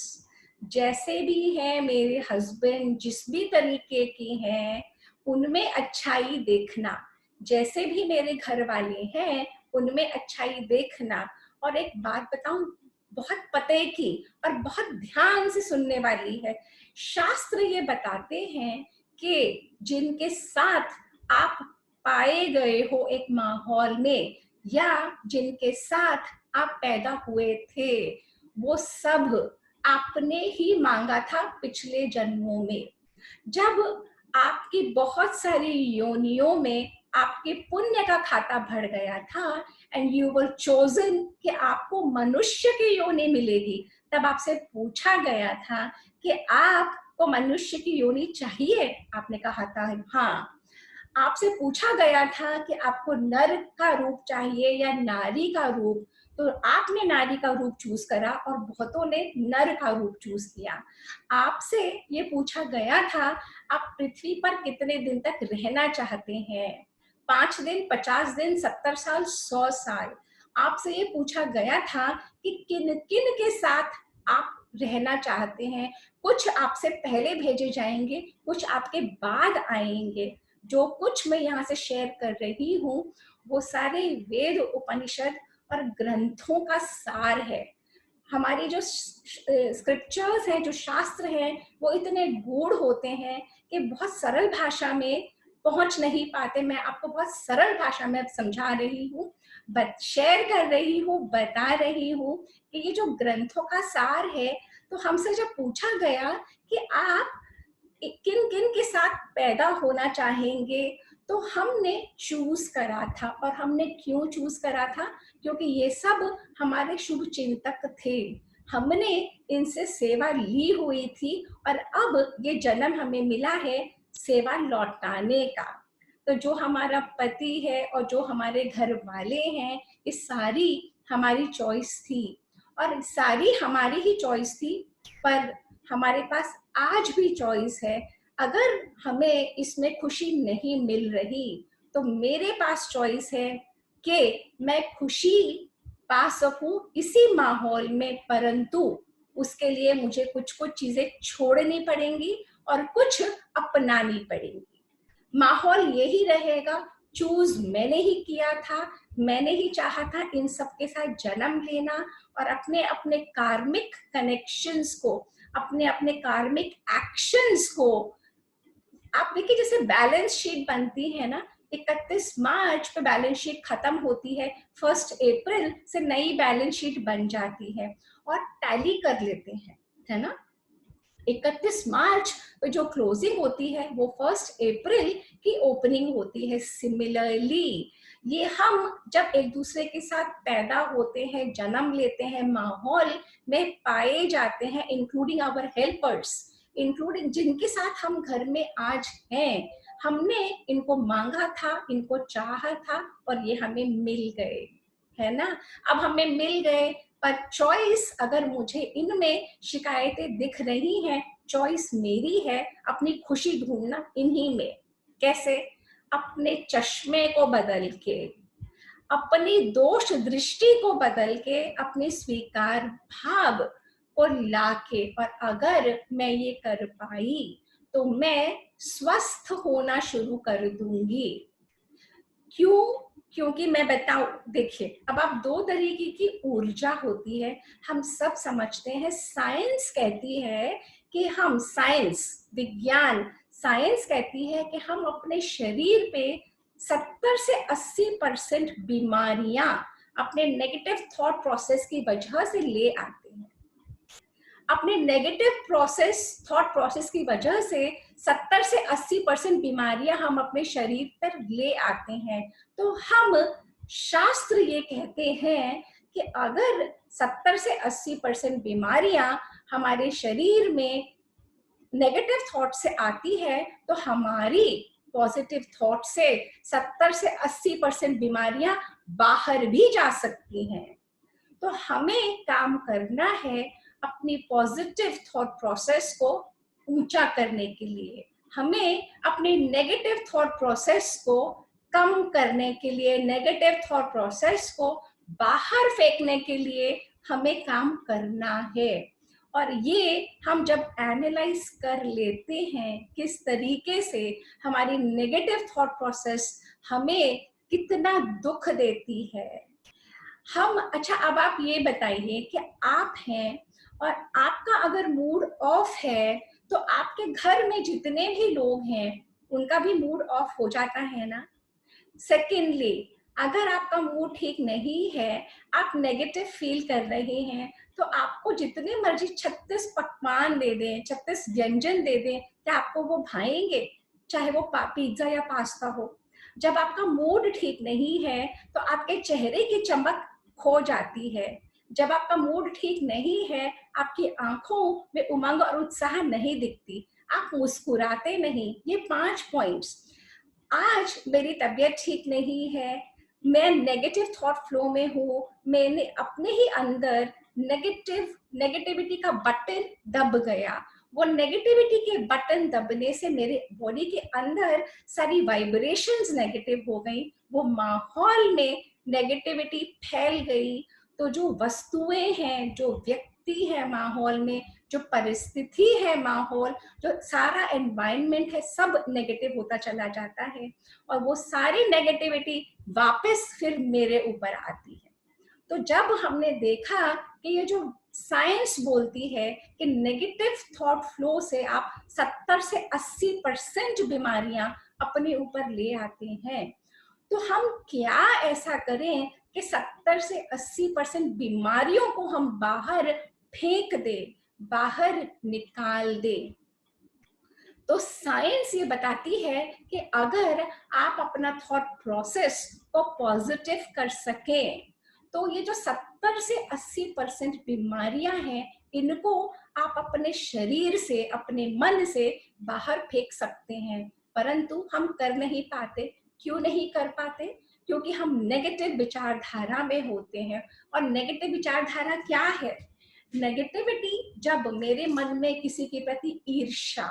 जैसे भी है मेरे हस्बैंड, जिस भी तरीके की हैं, उनमें अच्छाई देखना। जैसे भी मेरे घर वाले हैं उनमें अच्छाई देखना। और एक बात बताऊं, बहुत पते की और बहुत ध्यान से सुनने वाली है। शास्त्र ये बताते हैं कि जिनके साथ आप पाए गए हो एक माहौल में, या जिनके साथ आप पैदा हुए थे, वो सब आपने ही मांगा था पिछले जन्मों में। जब आपकी बहुत सारी योनियों में आपके पुण्य का खाता भर गया था एंड यू वर चोजन कि आपको मनुष्य की योनि मिलेगी, तब आपसे पूछा गया था कि आपको मनुष्य की योनि चाहिए? आपने कहा था हाँ। आपसे पूछा गया था कि आपको नर का रूप चाहिए या नारी का रूप, तो आपने नारी का रूप चूज करा और बहुतों ने नर का रूप चूज किया। आपसे ये पूछा गया था आप पृथ्वी पर कितने दिन तक रहना चाहते हैं, 5 दिन, 50 दिन, 70 साल, 100 साल। आपसे ये पूछा गया था कि किन किन के साथ आप रहना चाहते हैं। कुछ आपसे पहले भेजे जाएंगे, कुछ आपके बाद आएंगे। जो कुछ मैं यहाँ से शेयर कर रही हूँ वो सारे वेद, उपनिषद और ग्रंथों का सार है। हमारी जो स्क्रिप्चर्स हैं, जो शास्त्र हैं, वो इतने गूढ़ होते हैं कि बहुत सरल भाषा में पहुंच नहीं पाते। मैं आपको बहुत सरल भाषा में अब समझा रही हूँ, शेयर कर रही हूँ, बता रही हूँ कि ये जो ग्रंथों का सार है। तो हमसे जब पूछा गया कि आप किन किन के साथ पैदा होना चाहेंगे, तो हमने चूज करा था। और हमने क्यों चूज करा था? क्योंकि ये सब हमारे शुभ चिंतक थे, हमने इनसे सेवा ली हुई थी और अब ये जन्म हमें मिला है सेवा लौटाने का। तो जो हमारा पति है और जो हमारे घर वाले हैं, ये सारी हमारी चॉइस थी और सारी हमारी ही चॉइस थी। पर हमारे पास आज भी चॉइस है। अगर हमें इसमें खुशी नहीं मिल रही तो मेरे पास चॉइस है कि मैं खुशी पा सकूं इसी माहौल में, परंतु उसके लिए मुझे कुछ कुछ चीजें छोड़नी पड़ेंगी और कुछ अपनानी पड़ेंगी। माहौल यही रहेगा, चूज मैंने ही किया था, मैंने ही चाहा था इन सब के साथ जन्म लेना और अपने अपने कार्मिक कनेक्शंस को, अपने अपने कार्मिक एक्शंस को। आप देखिए जैसे बैलेंस शीट बनती है ना, 31 मार्च पे बैलेंस शीट खत्म होती है, 1 अप्रैल से नई बैलेंस शीट बन जाती है और टैली कर लेते हैं, है ना। 31 मार्च पे जो क्लोजिंग होती है वो 1 अप्रैल की ओपनिंग होती है। सिमिलरली ये हम जब एक दूसरे के साथ पैदा होते हैं, जन्म लेते हैं, माहौल में पाए जाते हैं, इंक्लूडिंग आवर हेल्पर्स, इंक्लूडिंग जिनके साथ हम घर में आज हैं, हमने इनको मांगा था, इनको चाहा था और ये हमें मिल गए, है ना। अब हमें मिल गए, पर चॉइस अगर मुझे इनमें शिकायतें दिख रही हैं, चॉइस मेरी है अपनी खुशी ढूंढना इन्हीं में। कैसे? अपने चश्मे को बदल के, अपनी दोष दृष्टि को बदल के, अपने स्वीकार भाव को लाके। और अगर मैं ये कर पाई तो मैं स्वस्थ होना शुरू कर दूंगी। क्यों? क्योंकि मैं बताऊं, देखिए अब आप 2 तरीके की ऊर्जा होती है, हम सब समझते हैं। साइंस कहती है कि हम, साइंस, विज्ञान, साइंस कहती है कि हम अपने शरीर पे 70 से 80% बीमारियां अपने नेगेटिव थॉट प्रोसेस की वजह से ले आते हैं। अपने नेगेटिव थॉट प्रोसेस की वजह से 70 से 80% बीमारियां हम अपने शरीर पर ले आते हैं। तो हम, शास्त्र ये कहते हैं कि अगर 70 से 80% बीमारियां हमारे शरीर में नेगेटिव थॉट से आती है, तो हमारी पॉजिटिव थॉट से 70 से 80% बीमारियां बाहर भी जा सकती हैं। तो हमें काम करना है अपनी पॉजिटिव थॉट प्रोसेस को ऊंचा करने के लिए, हमें अपनी नेगेटिव थॉट प्रोसेस को कम करने के लिए, नेगेटिव थॉट प्रोसेस को बाहर फेंकने के लिए हमें काम करना है। और ये हम जब एनालाइज कर लेते हैं किस तरीके से हमारी नेगेटिव थॉट प्रोसेस हमें कितना दुख देती है, हम अच्छा अब आप ये बताइए कि आप हैं और आपका अगर मूड ऑफ है तो आपके घर में जितने भी लोग हैं उनका भी मूड ऑफ हो जाता है ना। सेकेंडली, अगर आपका मूड ठीक नहीं है, आप नेगेटिव फील कर रहे हैं, तो आपको जितने मर्जी 36 पकवान दे दें, 36 व्यंजन दे दें, क्या आपको वो भाएंगे? चाहे वो पिज्जा या पास्ता हो। जब आपका मूड ठीक नहीं है तो आपके चेहरे की चमक खो जाती है। जब आपका मूड ठीक नहीं है, आपकी आंखों में उमंग और उत्साह नहीं दिखती, आप मुस्कुराते नहीं। ये 5 पॉइंट्स। आज मेरी तबीयत ठीक नहीं है, मैं नेगेटिव थॉट फ्लो में हूँ, मैंने अपने ही अंदर नेगेटिविटी का बटन दब गया। वो नेगेटिविटी के बटन दबने से मेरे बॉडी के अंदर सारी वाइब्रेशंस नेगेटिव हो गई, वो माहौल में नेगेटिविटी फैल गई। तो जो वस्तुएं हैं, जो व्यक्ति है माहौल में, जो परिस्थिति है माहौल, जो सारा एनवायरनमेंट है, सब नेगेटिव होता चला जाता है और वो सारी नेगेटिविटी वापस फिर मेरे ऊपर आती है। तो जब हमने देखा कि ये जो साइंस बोलती है कि नेगेटिव थॉट फ्लो से आप 70 से 80% बीमारियां अपने ऊपर ले आते हैं, तो हम क्या ऐसा करें कि 70 से 80% बीमारियों को हम बाहर फेंक दें, बाहर निकाल दें। तो साइंस ये बताती है कि अगर आप अपना थॉट प्रोसेस को पॉजिटिव कर सकें, तो ये जो 70 से 80% बीमारियां हैं, इनको आप अपने शरीर से, अपने मन से बाहर फेंक सकते हैं। परंतु हम कर नहीं पाते। क्यों नहीं कर पाते? क्योंकि हम नेगेटिव विचारधारा में होते हैं। और नेगेटिव विचारधारा क्या है? नेगेटिविटी जब मेरे मन में किसी के प्रति ईर्ष्या,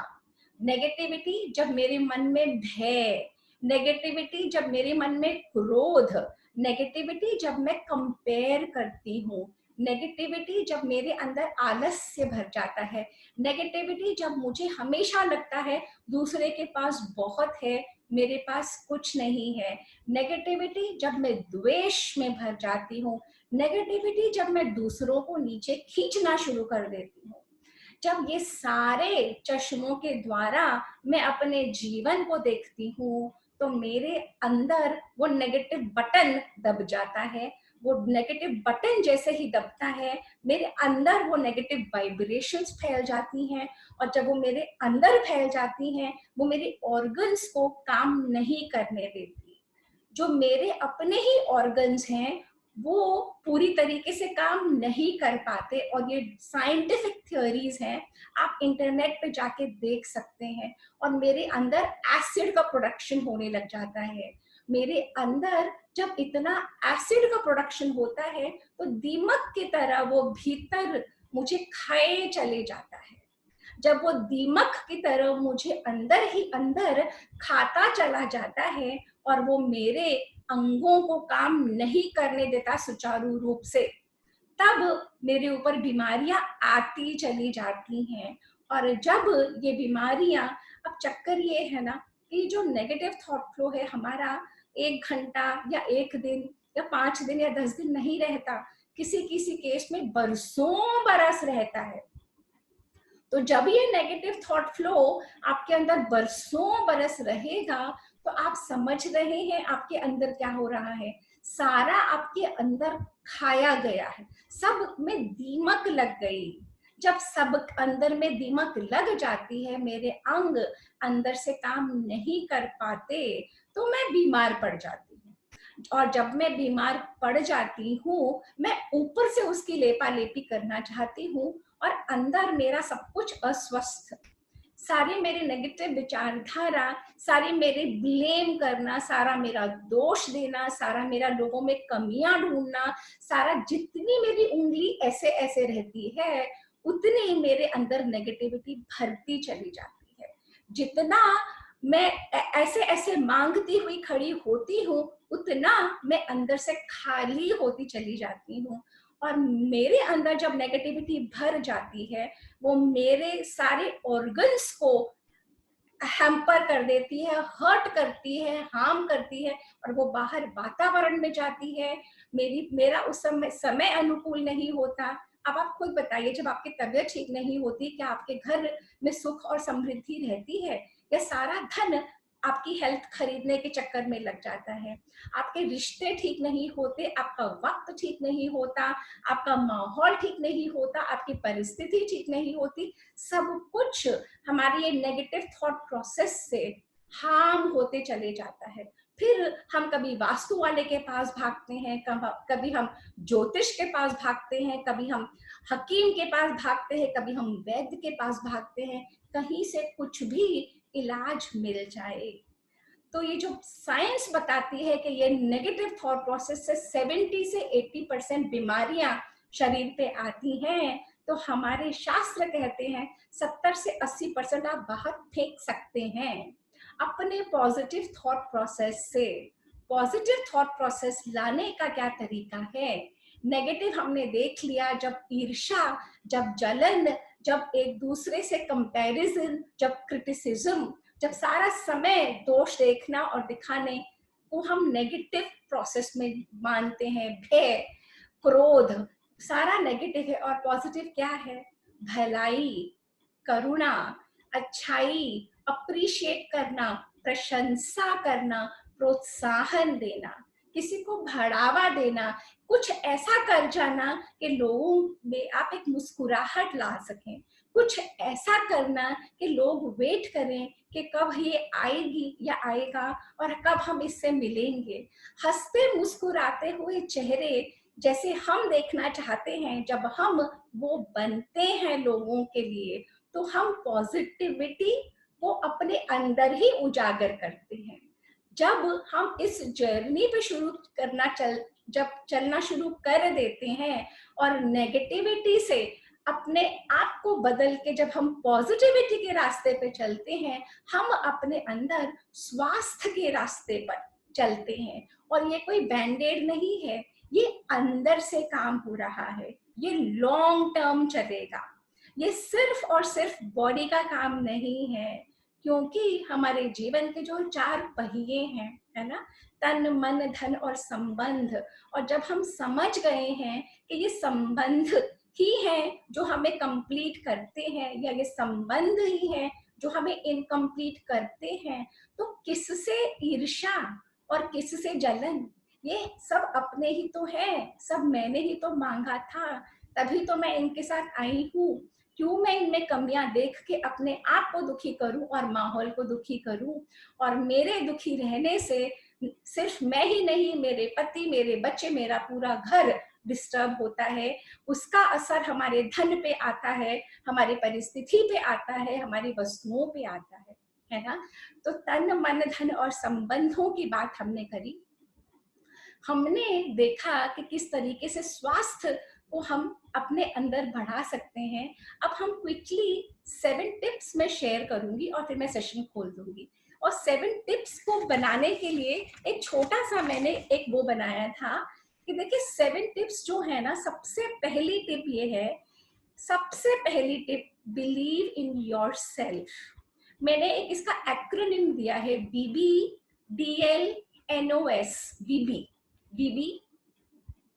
नेगेटिविटी जब मेरे मन में भय, नेगेटिविटी जब मेरे मन में क्रोध, नेगेटिविटी जब मैं कंपेयर करती हूँ, नेगेटिविटी जब मेरे अंदर आलस्य भर जाता है, नेगेटिविटी जब मुझे हमेशा लगता है दूसरे के पास बहुत है, मेरे पास कुछ नहीं है, नेगेटिविटी जब मैं द्वेष में भर जाती हूँ, नेगेटिविटी जब मैं दूसरों को नीचे खींचना शुरू कर देती हूँ, जब ये सारे चश्मों के द्वारा मैं अपने जीवन को देखती हूँ, तो मेरे अंदर वो नेगेटिव बटन दब जाता है। वो नेगेटिव बटन जैसे ही दबता है, मेरे अंदर वो नेगेटिव वाइब्रेशंस फैल जाती हैं, और जब वो मेरे अंदर फैल जाती हैं, वो मेरे ऑर्गन्स को काम नहीं करने देती। जो मेरे अपने ही ऑर्गन्स हैं, वो पूरी तरीके से काम नहीं कर पाते। और ये साइंटिफिक थ्योरीज हैं, आप इंटरनेट पे जाके देख सकते हैं। और मेरे अंदर एसिड का प्रोडक्शन होने लग जाता है। मेरे अंदर जब इतना एसिड का प्रोडक्शन होता है, तो दीमक की तरह वो भीतर मुझे खाए चले जाता है। जब वो दीमक की तरह मुझे अंदर ही अंदर खाता चला जाता है और वो मेरे अंगों को काम नहीं करने देता सुचारू रूप से, तब मेरे ऊपर बीमारियां आती चली जाती हैं। और जब ये बीमारियां, अब चक्कर ये है ना कि जो नेगेटिव थॉट फ्लो है हमारा 1 घंटा या 1 दिन या 5 दिन या 10 दिन नहीं रहता, किसी किसी केस में बरसों बरस रहता है। तो जब ये नेगेटिव थॉट फ्लो आपके अंदर बरसों बरस रहेगा, तो आप समझ रहे हैं आपके अंदर क्या हो रहा है। सारा आपके अंदर खाया गया है, सब में दीमक लग गई। जब सब अंदर में दीमक लग जाती है, मेरे अंग अंदर से काम नहीं कर पाते, तो मैं बीमार पड़ जाती हूँ। और जब मैं बीमार पड़ जाती हूँ, मैं ऊपर से उसकी लेपा-लेपी करना चाहती हूँ और अंदर मेरा सब कुछ अस्वस्थ, सारे मेरे नेगेटिव विचारधारा, सारी मेरी ब्लेम करना, सारा मेरा दोष देना, सारा मेरा लोगों में कमियां ढूंढना, सारा जितनी मेरी उंगली ऐसे ऐसे रहती है, उतनी मेरे अंदर नेगेटिविटी भरती चली जाती है। जितना मैं ऐसे ऐसे मांगती हुई खड़ी होती हूँ, उतना मैं अंदर से खाली होती चली जाती हूँ। और मेरे अंदर जब नेगेटिविटी भर जाती है, वो मेरे सारे ऑर्गन्स को हैम्पर कर देती है, हर्ट करती है, हार्म करती है, और वो बाहर वातावरण में जाती है। मेरा उस समय अनुकूल नहीं होता। अब आप खुद बताइए, जब आपकी तबीयत ठीक नहीं होती, क्या आपके घर में सुख और समृद्धि रहती है, या सारा धन आपकी हेल्थ खरीदने के चक्कर में लग जाता है? आपके रिश्ते ठीक नहीं होते, आपका वक्त ठीक नहीं होता, आपका माहौल ठीक नहीं होता, आपकी परिस्थिति ठीक नहीं होती, सब कुछ हमारी ये नेगेटिव थॉट प्रोसेस से हार्म होते चले जाता है। फिर हम कभी वास्तु वाले के पास भागते हैं, कभी हम ज्योतिष के पास भागते हैं, कभी हम हकीम के पास भागते हैं, कभी हम वैद्य के पास भागते हैं, कहीं से कुछ भी इलाज मिल जाए। तो ये जो साइंस बताती है कि ये नेगेटिव थॉट प्रोसेस से 70 से 80% बीमारियां शरीर पे आती हैं, तो हमारे शास्त्र कहते हैं 70 से 80% आप बाहर फेंक सकते हैं अपने पॉजिटिव थॉट प्रोसेस से। पॉजिटिव थॉट प्रोसेस लाने का क्या तरीका है? नेगेटिव हमने देख लिया, जब ईर्ष्या, जब जलन, जब एक दूसरे से कंपैरिजन, जब क्रिटिसिज्म, जब सारा समय दोष देखना और दिखाने को हम नेगेटिव प्रोसेस में मानते हैं। भय, क्रोध, सारा नेगेटिव है। और पॉजिटिव क्या है? भलाई, करुणा, अच्छाई, अप्रिशिएट करना, प्रशंसा करना, प्रोत्साहन देना, किसी को बढ़ावा देना, कुछ ऐसा कर जाना कि लोगों में आप एक मुस्कुराहट ला सकें, कुछ ऐसा करना कि लोग वेट करें कि कब ये आएगी या आएगा और कब हम इससे मिलेंगे। हंसते मुस्कुराते हुए चेहरे जैसे हम देखना चाहते हैं, जब हम वो बनते हैं लोगों के लिए, तो हम पॉजिटिविटी को अपने अंदर ही उजागर करते हैं। जब हम इस जर्नी पे जब चलना शुरू कर देते हैं और नेगेटिविटी से अपने आप को बदल के जब हम पॉजिटिविटी के रास्ते पे चलते हैं, हम अपने अंदर स्वास्थ्य के रास्ते पर चलते हैं। और ये कोई बैंडेड नहीं है, ये अंदर से काम हो रहा है, ये लॉन्ग टर्म चलेगा। ये सिर्फ और सिर्फ बॉडी का काम नहीं है, क्योंकि हमारे जीवन के जो 4 पहिए हैं, है ना, तन, मन, धन और संबंध, और जब हम समझ गए हैं कि ये संबंध ही है जो हमें कंप्लीट करते हैं, या ये संबंध ही है जो हमें इनकम्प्लीट करते हैं, तो किससे ईर्ष्या और किससे जलन? ये सब अपने ही तो है, सब मैंने ही तो मांगा था, तभी तो मैं इनके साथ आई हूँ। क्यों मैं इनमें कमियां देख के अपने आप को दुखी करूं और माहौल को दुखी करूं? और मेरे दुखी रहने से सिर्फ मैं ही नहीं, मेरे पति, मेरे बच्चे, मेरा पूरा घर डिस्टर्ब होता है। उसका असर हमारे धन पे आता है, हमारी परिस्थिति पे आता है, हमारी वस्तुओं पे आता है ना? तो तन, मन, धन और संबंधों की बात हमने करी। हमने देखा कि किस तरीके से स्वास्थ्य को हम अपने अंदर बढ़ा सकते हैं। अब हम क्विकली 7 टिप्स मैं शेयर करूंगी और फिर मैं सेशन खोल दूंगी। और 7 टिप्स को बनाने के लिए एक छोटा सा मैंने एक वो बनाया था कि देखिए 7 टिप्स जो है ना, सबसे पहली टिप ये है, सबसे पहली टिप, बिलीव इन योरसेल्फ। मैंने एक इसका एक्रोनिम दिया है, BBDLNOS, B B,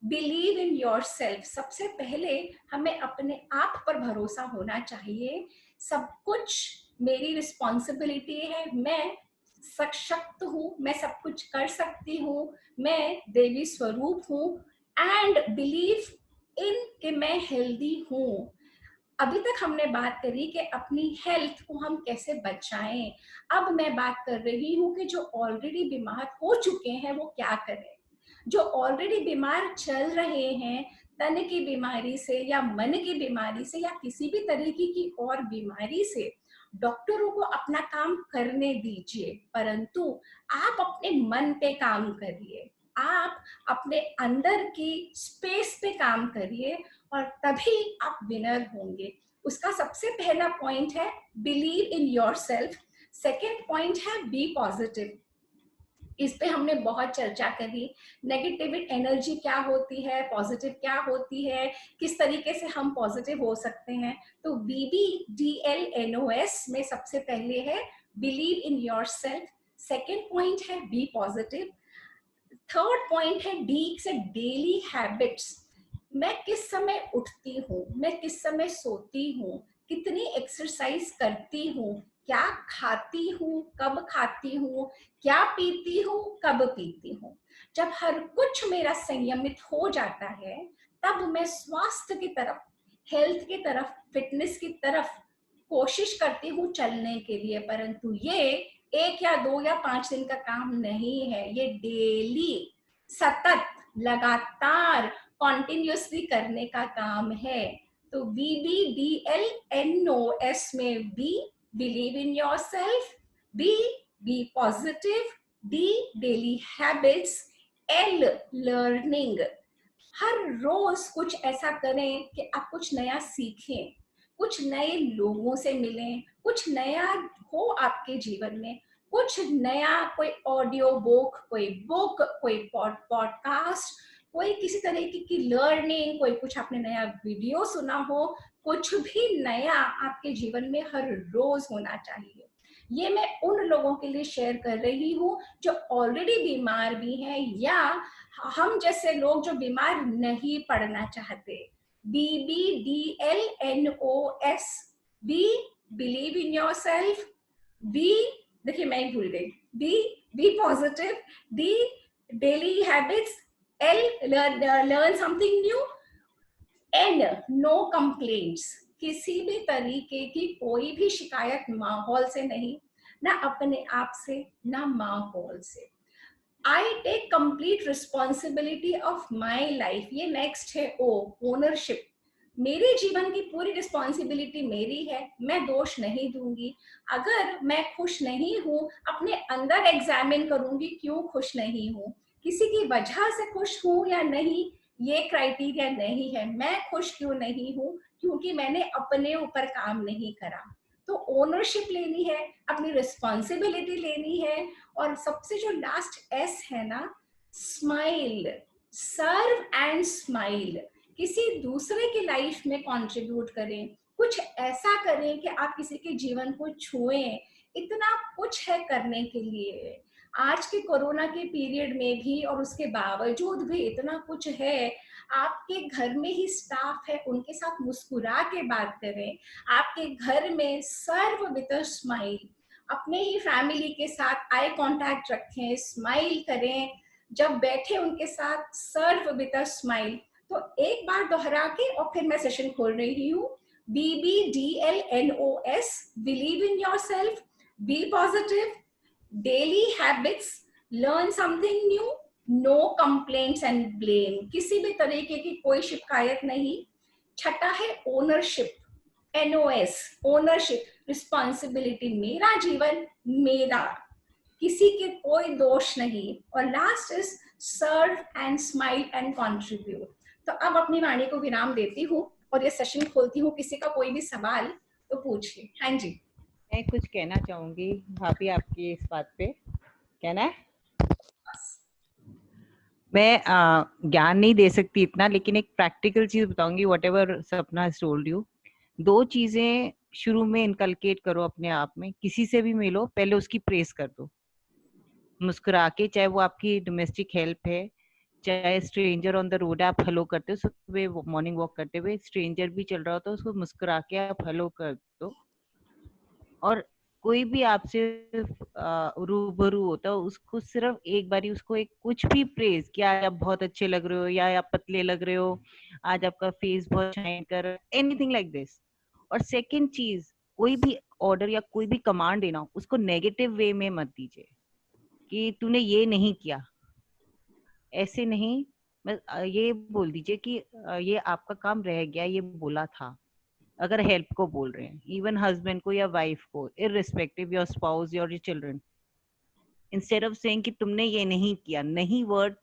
believe in yourself. सबसे पहले हमें अपने आप पर भरोसा होना चाहिए। सब कुछ मेरी रिस्पॉन्सिबिलिटी है, मैं सशक्त हूँ, मैं सब कुछ कर सकती हूँ, मैं देवी स्वरूप हूँ। एंड बिलीव इन कि मैं हेल्दी हूँ। अभी तक हमने बात करी कि अपनी हेल्थ को हम कैसे बचाएं। अब मैं बात कर रही हूँ कि जो ऑलरेडी बीमार हो चुके हैं वो क्या करें। जो ऑलरेडी बीमार चल रहे हैं, तन की बीमारी से या मन की बीमारी से या किसी भी तरीके की और बीमारी से, डॉक्टरों को अपना काम करने दीजिए, परंतु आप अपने मन पे काम करिए, आप अपने अंदर की स्पेस पे काम करिए और तभी आप विनर होंगे। उसका सबसे पहला पॉइंट है believe in yourself. Second point है बी पॉजिटिव। इस पे हमने बहुत चर्चा करी, नेगेटिव एनर्जी क्या होती है, पॉजिटिव क्या होती है, किस तरीके से हम पॉजिटिव हो सकते हैं। तो BBDLNOS में सबसे पहले है believe in yourself, second point है बी पॉजिटिव, थर्ड पॉइंट है डी से डेली हैबिट्स। मैं किस समय उठती हूँ, मैं किस समय सोती हूँ, कितनी एक्सरसाइज करती हूँ, क्या खाती हूँ, कब खाती हूँ, क्या पीती हूँ, कब पीती हूँ। जब हर कुछ मेरा संयमित हो जाता है, तब मैं स्वास्थ्य की तरफ, हेल्थ की तरफ, फिटनेस की तरफ कोशिश करती हूँ चलने के लिए। परंतु ये 1 या 2 या 5 दिन का काम नहीं है, ये डेली, सतत, लगातार, कॉन्टिन्यूसली करने का काम है। तो BBDLNOS में B believe in yourself, B positive, D daily habits, L learning. हर रोज कुछ ऐसा करें कि आप कुछ नया सीखें, कुछ नए लोगों से मिलें, कुछ नया हो आपके जीवन में, कुछ नया, कोई ऑडियो बुक, कोई पॉडकास्ट, कोई किसी तरीके की लर्निंग, कोई कुछ आपने नया वीडियो सुना हो, कुछ भी नया आपके जीवन में हर रोज होना चाहिए। ये मैं उन लोगों के लिए शेयर कर रही हूँ जो ऑलरेडी बीमार भी हैं या हम जैसे लोग जो बीमार नहीं पड़ना चाहते। BBDLNOS, B believe in yourself, B, देखिए मैं ही भूल गई, B positive, D daily habits, L learn something new, N no complaints. किसी भी तरीके की कोई भी शिकायत माहौल से नहीं, ना अपने आप से, ना माहौल से। I take complete responsibility of my life. ये नेक्स्ट है ओ, ओनरशिप। मेरे जीवन की पूरी रिस्पॉन्सिबिलिटी मेरी है, मैं दोष नहीं दूंगी। अगर मैं खुश नहीं हूँ, अपने अंदर एग्जामिन करूंगी क्यों खुश नहीं हूँ, किसी की वजह से खुश हूँ या नहीं, ये क्राइटेरिया नहीं है। मैं खुश क्यों नहीं हूँ, क्योंकि मैंने अपने ऊपर काम नहीं करा। तो ओनरशिप लेनी है, अपनी रिस्पॉन्सिबिलिटी लेनी है। और सबसे जो लास्ट एस है ना, स्माइल, सर्व एंड स्माइल। किसी दूसरे की लाइफ में कंट्रीब्यूट करें, कुछ ऐसा करें कि आप किसी के जीवन को छुएं। इतना कुछ है करने के लिए आज के कोरोना के पीरियड में भी, और उसके बावजूद भी इतना कुछ है। आपके घर में ही स्टाफ है, उनके साथ मुस्कुरा के बात करें। आपके घर में सर्व विद अ स्माइल, अपने ही फैमिली के साथ आई कांटेक्ट रखें, स्माइल करें। जब बैठे उनके साथ सर्व विद अ स्माइल। तो एक बार दोहरा के और फिर मैं सेशन खोल रही हूँ। BBDLNOS, believe in yourself, B positive, daily habits, learn something new, no complaints and blame. किसी भी तरीके की कोई शिकायत नहीं। छठा है ओनरशिप, NOS, ओनरशिप, रिस्पॉन्सिबिलिटी, मेरा जीवन मेरा, किसी के कोई दोष नहीं। और last is serve and smile and contribute. तो अब अपनी वाणी को विराम देती हूँ और ये सेशन खोलती हूँ। किसी का कोई भी सवाल तो पूछिए। हाँ जी, मैं कुछ कहना चाहूंगी भाभी आपकी इस बात पे। कहना है, मैं ज्ञान नहीं दे सकती इतना, लेकिन एक प्रैक्टिकल चीज बताऊंगी। वट एवर सपना हैज टोल्ड यू, 2 चीजें शुरू में इनकलकेट करो अपने आप में। किसी से भी मिलो, पहले उसकी प्रेस कर दो मुस्कुरा के, चाहे वो आपकी डोमेस्टिक हेल्प है, चाहे स्ट्रेंजर ऑन द रोड आप हेलो करते हो, सुबह मॉर्निंग वॉक करते हुए स्ट्रेंजर भी चल रहा हो तो उसको मुस्कुरा के आप हेलो कर दो। और कोई भी आपसे रूबरू होता है, उसको सिर्फ एक बारी उसको एक कुछ भी प्रेज, कि आज आप बहुत अच्छे लग रहे हो, या आप पतले लग रहे हो, आज आपका फेस बहुत शाइन कर रहा है, एनीथिंग लाइक दिस। और सेकंड चीज, कोई भी ऑर्डर या कोई भी कमांड देना, उसको नेगेटिव वे में मत दीजिए कि तूने ये नहीं किया। ऐसे नहीं, बस ये बोल दीजिए कि ये आपका काम रह गया, ये बोला था। अगर हेल्प को बोल रहे हैं, इवन हस्बैंड को या वाइफ को, irrespective your spouse your children, instead of saying कि तुमने ये नहीं किया, नहीं वर्ड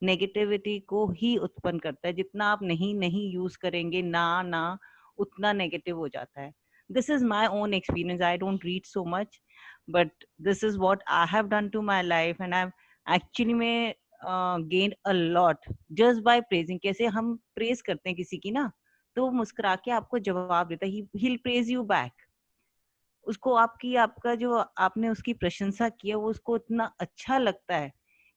नेगेटिविटी को ही उत्पन्न करता है। जितना आप नहीं नहीं यूज करेंगे, ना ना, उतना नेगेटिव हो जाता है। This is my own experience, I don't read so much, but this is what I have done to my life, and I actually में gained a lot just by praising. कैसे हम प्रेज करते हैं किसी की ना, तो वो मुस्कुरा के आपको जवाब देता है, he will praise you back. उसको आपका जो आपने उसकी प्रशंसा किया, वो उसको इतना अच्छा लगता है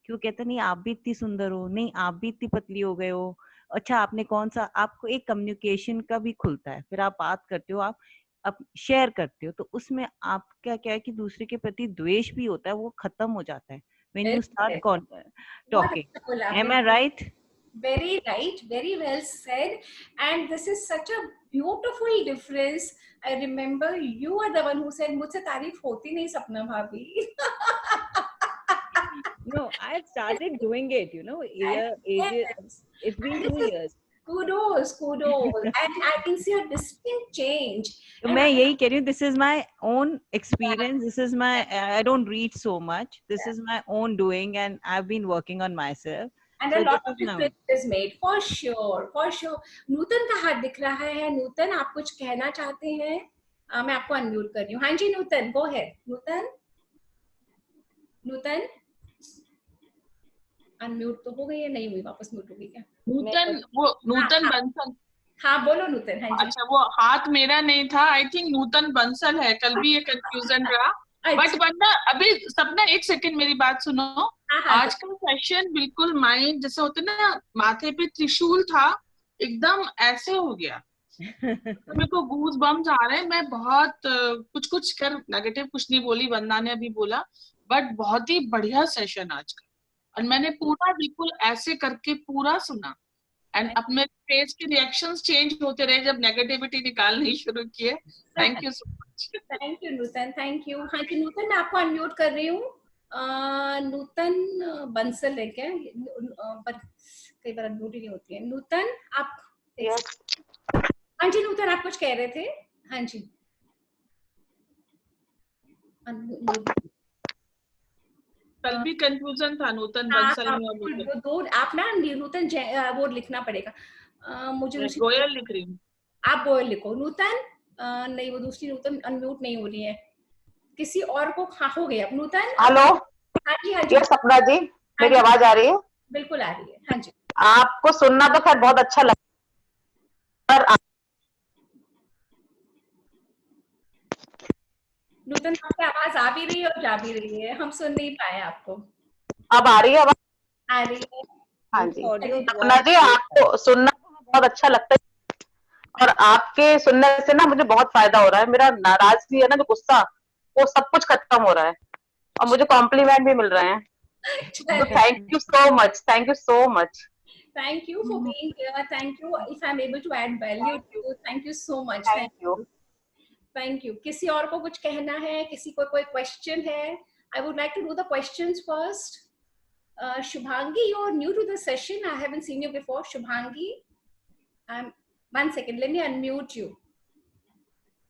कि वो कहता नहीं आप भी इतनी सुंदर हो, नहीं आप भी इतनी पतली हो गए हो, अच्छा आपने कौन सा, आपको एक कम्युनिकेशन का भी खुलता है। फिर आप बात करते हो, आप शेयर करते हो, तो उसमें आपका क्या है कि दूसरे के प्रति द्वेष भी होता है, वो खत्म हो जाता है व्हेन यू स्टार्ट बहुत टॉकिंग। अच्छा बोला एम आपने। आई right? Very right, very well said. And this is such a beautiful difference. I remember you are the one who said मुझसे तारीफ होती नहीं सपना भाभी. No, I've started doing it, Yes. it's been And this 2 years. is kudos. And I can see a distinct change. तो And मैं I, यही कह रही हूँ, this is my own yeah, experience, this is my, yeah, I don't read so much, this yeah. Is my own doing, and I have been working on myself, And a so lot this of is my own. difference is made for sure, for sure. Nutan का हाथ दिख रहा है। नूतन, आप कुछ कहना चाहते हैं? मैं आपको अनम्यूट कर रही हूँ। हाँ जी नूतन, गो है। नूतन, नूतन अनम्यूट तो हो गई है, नहीं हुई, वापस म्यूट हो गई क्या? नूतन, वो हाँ नूतन हाँ बंसल। हाँ, बोलो नूतन। हाँ जी। अच्छा, वो हाथ मेरा नहीं था, आई थिंक नूतन बंसल है। कल भी ये कंफ्यूजन रहा। बट अच्छा, वरना अभी सपना, एक सेकंड मेरी बात सुनो। हाँ हाँ आज का सेशन बिल्कुल माइंड जैसे होते ना, माथे पे त्रिशूल था, एकदम ऐसे हो गया। मेरे को गूज बम्स आ रहे हैं। मैं बहुत कुछ कुछ कर, नेगेटिव कुछ नहीं बोली, वंदना ने अभी बोला, बट बहुत ही बढ़िया सेशन आज का। और मैंने पूरा बिल्कुल ऐसे करके पूरा सुना, एंड अब मेरे फेस के रिएक्शंस चेंज होते रहे जब नेगेटिविटी निकालनी शुरू किए। Thank you so much. Thank you Nutan, thank you. हाँ जी नूतन, मैं आपको अनम्यूट कर रही हूँ। नूतन बंसल है क्या? पर कई बार अनम्यूट ही नहीं होती है। नूतन आप, यस, हाँ जी नूतन, आप कुछ कह रहे थे? हाँ जी। कल भी कंफ्यूजन था नूतन हाँ बंसल हाँ, में और नूतन, वो दो आप ना नूतन वो लिखना पड़ेगा। मुझे मैं दूसरी, गोयल लिख रही हूँ। आप वो लिखो नूतन। नहीं, वो दूसरी नूतन अनम्यूट नहीं हो रही है। किसी और को, हाँ हो गया नूतन अब। हेलो, हाँ जी, हाँ जी, यस सपना जी, हाँ मेरी जी, आवाज आ रही है? बिल्कुल आ रही है। हाँ जी आपको सुनना तो खैर बहुत अच्छा लगा, पर नूतन, आपकी आवाज आ भी रही है और जा भी रही है, हम सुन नहीं पाए आपको। अब आ रही है आवाज? आ रही है। हाँ उनका जी, ऑडियो सपना बहुत जी तेज था। आपको सुनना तो बहुत अच्छा लगता है, और आपके सुनने से ना मुझे बहुत फायदा हो रहा है। मेरा नाराजगी है ना, जो गुस्सा, वो सब कुछ खत्म हो रहा है, और मुझे कॉम्प्लीमेंट भी मिल रहे हैं। तो thank you so much, thank you so much. Thank you for being here. Thank you. If I'm able to add value thank to you, you, thank you so much. Thank Thank you. you. Thank you. किसी और को कुछ कहना है? किसी को कोई question है? I would like to do the questions first. Shubhangi, you're new to the session. I haven't seen you before. Shubhangi, one second. Let me unmute you.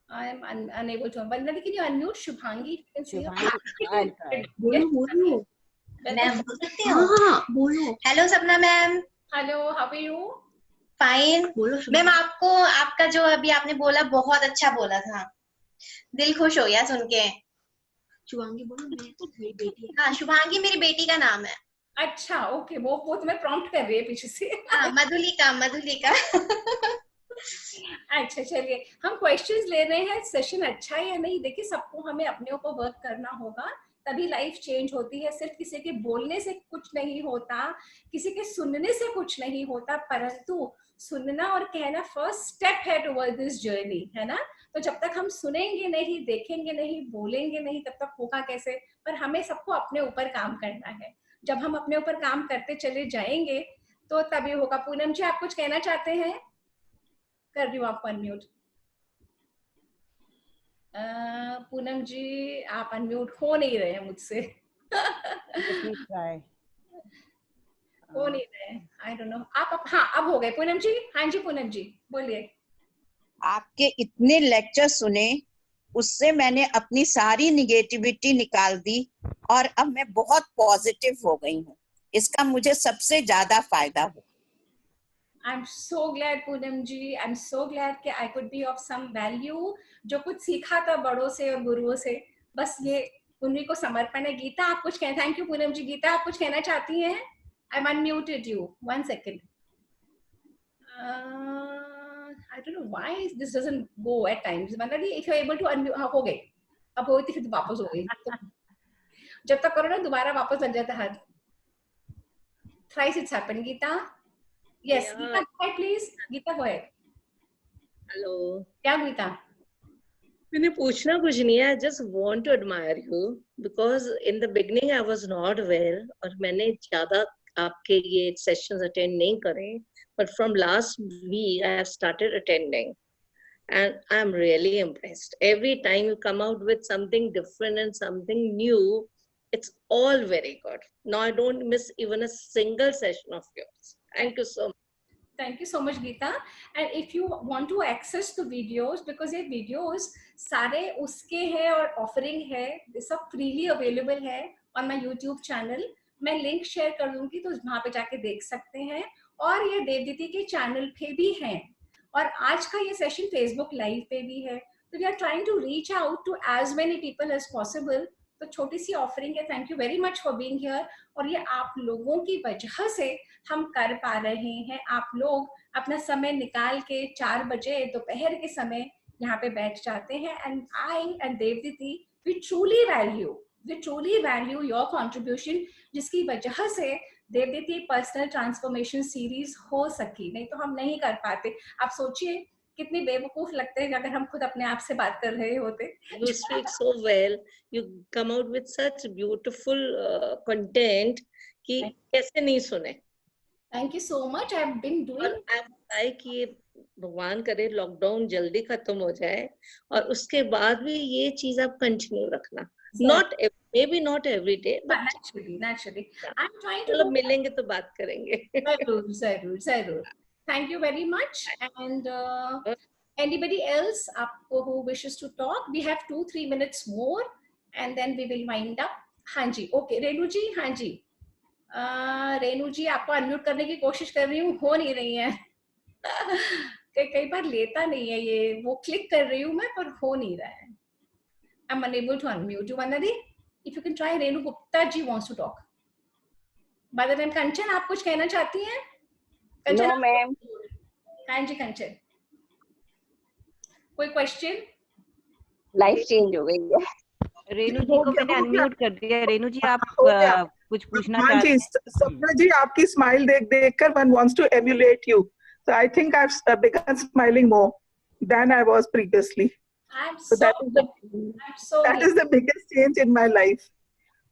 I am unable to. Vandana, can you unmute Shubhangi? You can see her. Shubhangi, I'll try. Yes. बोलो Welcome. Ma'am, बोल सकते हो? हाँ बोलो। Hello सपना ma'am. Hello, how are you? Fine. बोलो ma'am, आपको आपका जो अभी आपने बोला बहुत अच्छा बोला था, दिल खुश हो गया सुन के। शुभांगी बोलो, मेरी बेटी है। हाँ, शुभांगी मेरी बेटी का नाम है। अच्छा, ओके, वो तुम्हें प्रॉम्प्ट कर रही है पीछे से। हाँ, मधुलिका, मधुलिका। अच्छा चलिए, हम क्वेश्चंस ले रहे हैं। सेशन अच्छा है या नहीं, देखिए सबको हमें अपने ऊपर वर्क करना होगा, तभी लाइफ चेंज होती है। सिर्फ किसी के बोलने से कुछ नहीं होता, किसी के सुनने से कुछ नहीं होता, परंतु सुनना और कहना फर्स्ट स्टेप है टुवर्ड दिस जर्नी, है ना? तो जब तक हम सुनेंगे नहीं, देखेंगे नहीं, बोलेंगे नहीं, तब तक होगा कैसे? पर हमें सबको अपने ऊपर काम करना है। जब हम अपने ऊपर काम करते चले जाएंगे तो तभी होगा। पूनम जी, आप कुछ कहना चाहते हैं? कर रही हूँ आपको अनम्यूट। पूनम जी, आप अनम्यूट हो नहीं रहे हैं मुझसे। Let me try. हो नहीं रहे, आई डोंट नो। आप हाँ अब हो गए पूनम जी। हाँ जी पूनम जी बोलिए। आपके इतने लेक्चर सुने, उससे मैंने अपनी सारी निगेटिविटी निकाल दी और अब मैं बहुत पॉजिटिव हो गई हूँ। इसका मुझे सबसे ज्यादा फायदा हुआ। I am so glad Poonam ji, I am so glad कि I could be of some value. जो कुछ सीखा था बड़ों से और गुरुओं से, बस ये उन्हीं को समर्पण है। गीता आप कुछ कहना? थैंक यू पूनम जी। गीता आप कुछ कहना चाहती हैं? I am unmuted you, 1 second. I don't know why this doesn't go at times. मतलब if you're able to unmute, हाँ हो गई, अब हो गई थी फिर वापस हो गई। तो जब तक करो ना दोबारा वापस लग जाता है। Thrice it's happened. Geeta, yes, Yeah. Geeta, go ahead please. Geeta, go ahead. Hello. क्या गीता? मैंने पूछना कुछ नहीं है, I just want to admire you because in the beginning I was not well और मैंने ज्यादा आपके ये सेशंस अटेंड नहीं करे, but from last week I have started attending and I'm really impressed. Every time you come out with something different and something new, it's all very good. Now I don't miss even a single session of yours. Thank you so much. Thank you so much Geeta. And if you want to access the videos, because ये videos सारे उसके हैं और offering है, ये सब freely available है on my YouTube channel. मैं link share कर दूंगी तो वहाँ पे जाके देख सकते हैं। और ये देवदीति के channel पे भी हैं। और आज का ये session Facebook live पे भी है। तो we are trying to reach out to as many people as possible. तो छोटी सी ऑफरिंग है। Thank you very much for being here. और ये आप लोगों की वजह से हम कर पा रहे हैं। आप लोग अपना समय निकाल के 4 बजे दोपहर के समय यहाँ पे बैठ जाते हैं। And I and Devditi we truly value your contribution, जिसकी वजह से देवदीति पर्सनल ट्रांसफॉर्मेशन सीरीज हो सकी, नहीं तो हम नहीं कर पाते। आप सोचिए कितनी बेवकूफ लगते हैं अगर हम खुद अपने आप से बात कर रहे होते। You speak so well. You come out with such beautiful content कि कैसे नहीं सुने। Thank you so much. I have been doing. और आप बताए कि भगवान करे लॉकडाउन जल्दी खत्म हो जाए और उसके बाद भी ये चीज आप कंटिन्यू रखना। Not maybe not every day, but naturally. I'm trying to. चलो मिलेंगे तो बात करेंगे। जरूर। Thank you very much. And anybody else who wishes to talk, we have 2-3 minutes more, and then we will wind up. हाँ जी, okay, Renu जी, हाँ जी, रेनू जी आपको unmute करने की कोशिश कर रही हूँ, हो नहीं रही है। कई बार लेता नहीं है ये, वो क्लिक कर रही हूँ मैं पर हो नहीं रहा है। I'm unable to unmute you, Vandana. If you can try. Renu Gupta ji wants to talk. By the name Kanchan, आप कुछ कहना चाहती हैं? No ma'am. हाँ जी कंचन, कोई क्वेश्चन? लाइफ चेंज हो गई है। रेनू जी को मैंने अनम्यूट कर दिया। रेनू जी आप कुछ पूछना हाँ चाहते जी, हैं? सपना जी आपकी स्माइल देख कर one wants to emulate you. So I think I've begun smiling more than I was previously. So that is the biggest change in my life.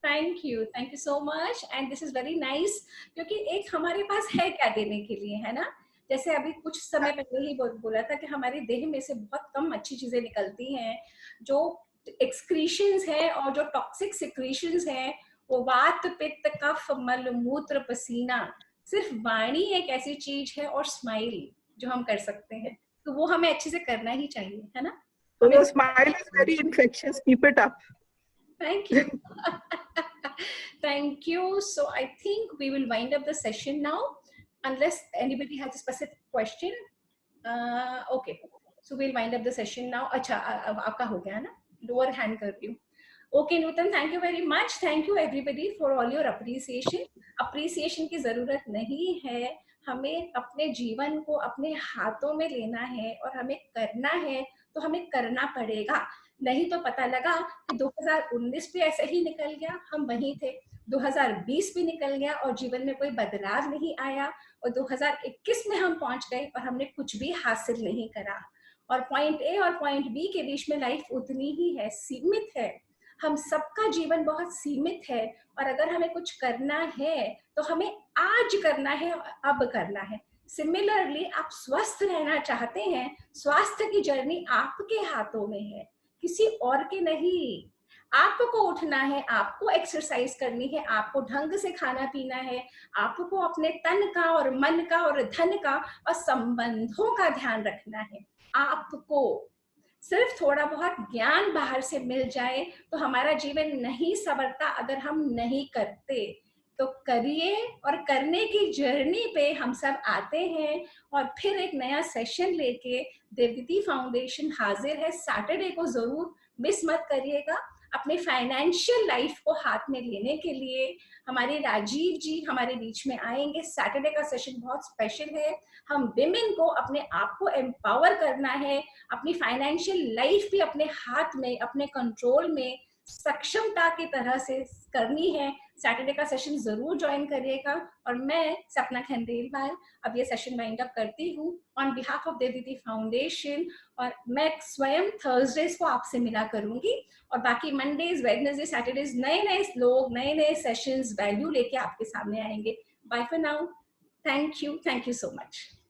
Thank you so much, and this is very nice क्योंकि एक हमारे पास है क्या देने के लिए, है ना। जैसे अभी कुछ समय पहले ही बोला था कि हमारे देह में से बहुत कम अच्छी चीजें निकलती हैं, जो एक्सक्रीशंस है और जो टॉक्सिक सिक्रीशंस है, वो वात पित्त कफ मल मूत्र पसीना। सिर्फ वाणी एक ऐसी चीज है और स्माइल जो हम कर सकते हैं, तो वो हमें अच्छे से करना ही चाहिए, है ना। So your smile is very infectious. Keep it up. Thank you. Thank you. So I think we will wind up the session now, unless anybody has a specific question. Okay. So we'll wind up the session now. अच्छा, आपका हो गया ना? Lower hand कर रही हूँ. Okay, Nutan, thank you very much. Thank you everybody for all your appreciation. Appreciation की जरूरत नहीं है, हमें अपने जीवन को अपने हाथों में लेना है और हमें करना है, तो हमें करना पड़ेगा। नहीं तो पता लगा कि 2019 भी ऐसे ही निकल गया, हम वहीं थे, 2020 भी निकल गया और जीवन में कोई बदलाव नहीं आया, और 2021 में हम पहुंच गए और हमने कुछ भी हासिल नहीं करा। और पॉइंट ए और पॉइंट बी के बीच में लाइफ उतनी ही है, सीमित है। हम सबका जीवन बहुत सीमित है, और अगर हमें कुछ करना है तो हमें आज करना है, अब करना है। सिमिलरली आप स्वस्थ रहना चाहते हैं, स्वास्थ्य की जर्नी आपके हाथों में है, किसी और के नहीं। आपको उठना है, आपको एक्सरसाइज करनी है, आपको ढंग से खाना पीना है, आपको अपने तन का और मन का और धन का और संबंधों का ध्यान रखना है। आपको सिर्फ थोड़ा बहुत ज्ञान बाहर से मिल जाए तो हमारा जीवन नहीं संवरता अगर हम नहीं करते। तो करिए, और करने की जर्नी पे हम सब आते हैं। और फिर एक नया सेशन लेके देवदीति फाउंडेशन हाजिर है। सैटरडे को जरूर मिस मत करिएगा। अपने फाइनेंशियल लाइफ को हाथ में लेने के लिए हमारे राजीव जी हमारे बीच में आएंगे। सैटरडे का सेशन बहुत स्पेशल है। हम विमेन को अपने आप को एम्पावर करना है, अपनी फाइनेंशियल लाइफ भी अपने हाथ में, अपने कंट्रोल में, सक्षमता की तरह से करनी है। सैटरडे का सेशन जरूर ज्वाइन करिएगा। और मैं सपना खंडेलवाल अब ये सेशन वाइंड अप करती हूँ on behalf of Devditi foundation. और मैं स्वयं थर्सडेज को आपसे मिला करूंगी, और बाकी मंडेज, वेडनेसडे, सैटरडेज नए लोग, नए सेशंस, वैल्यू लेके आपके सामने आएंगे। Bye for now. Thank you so much.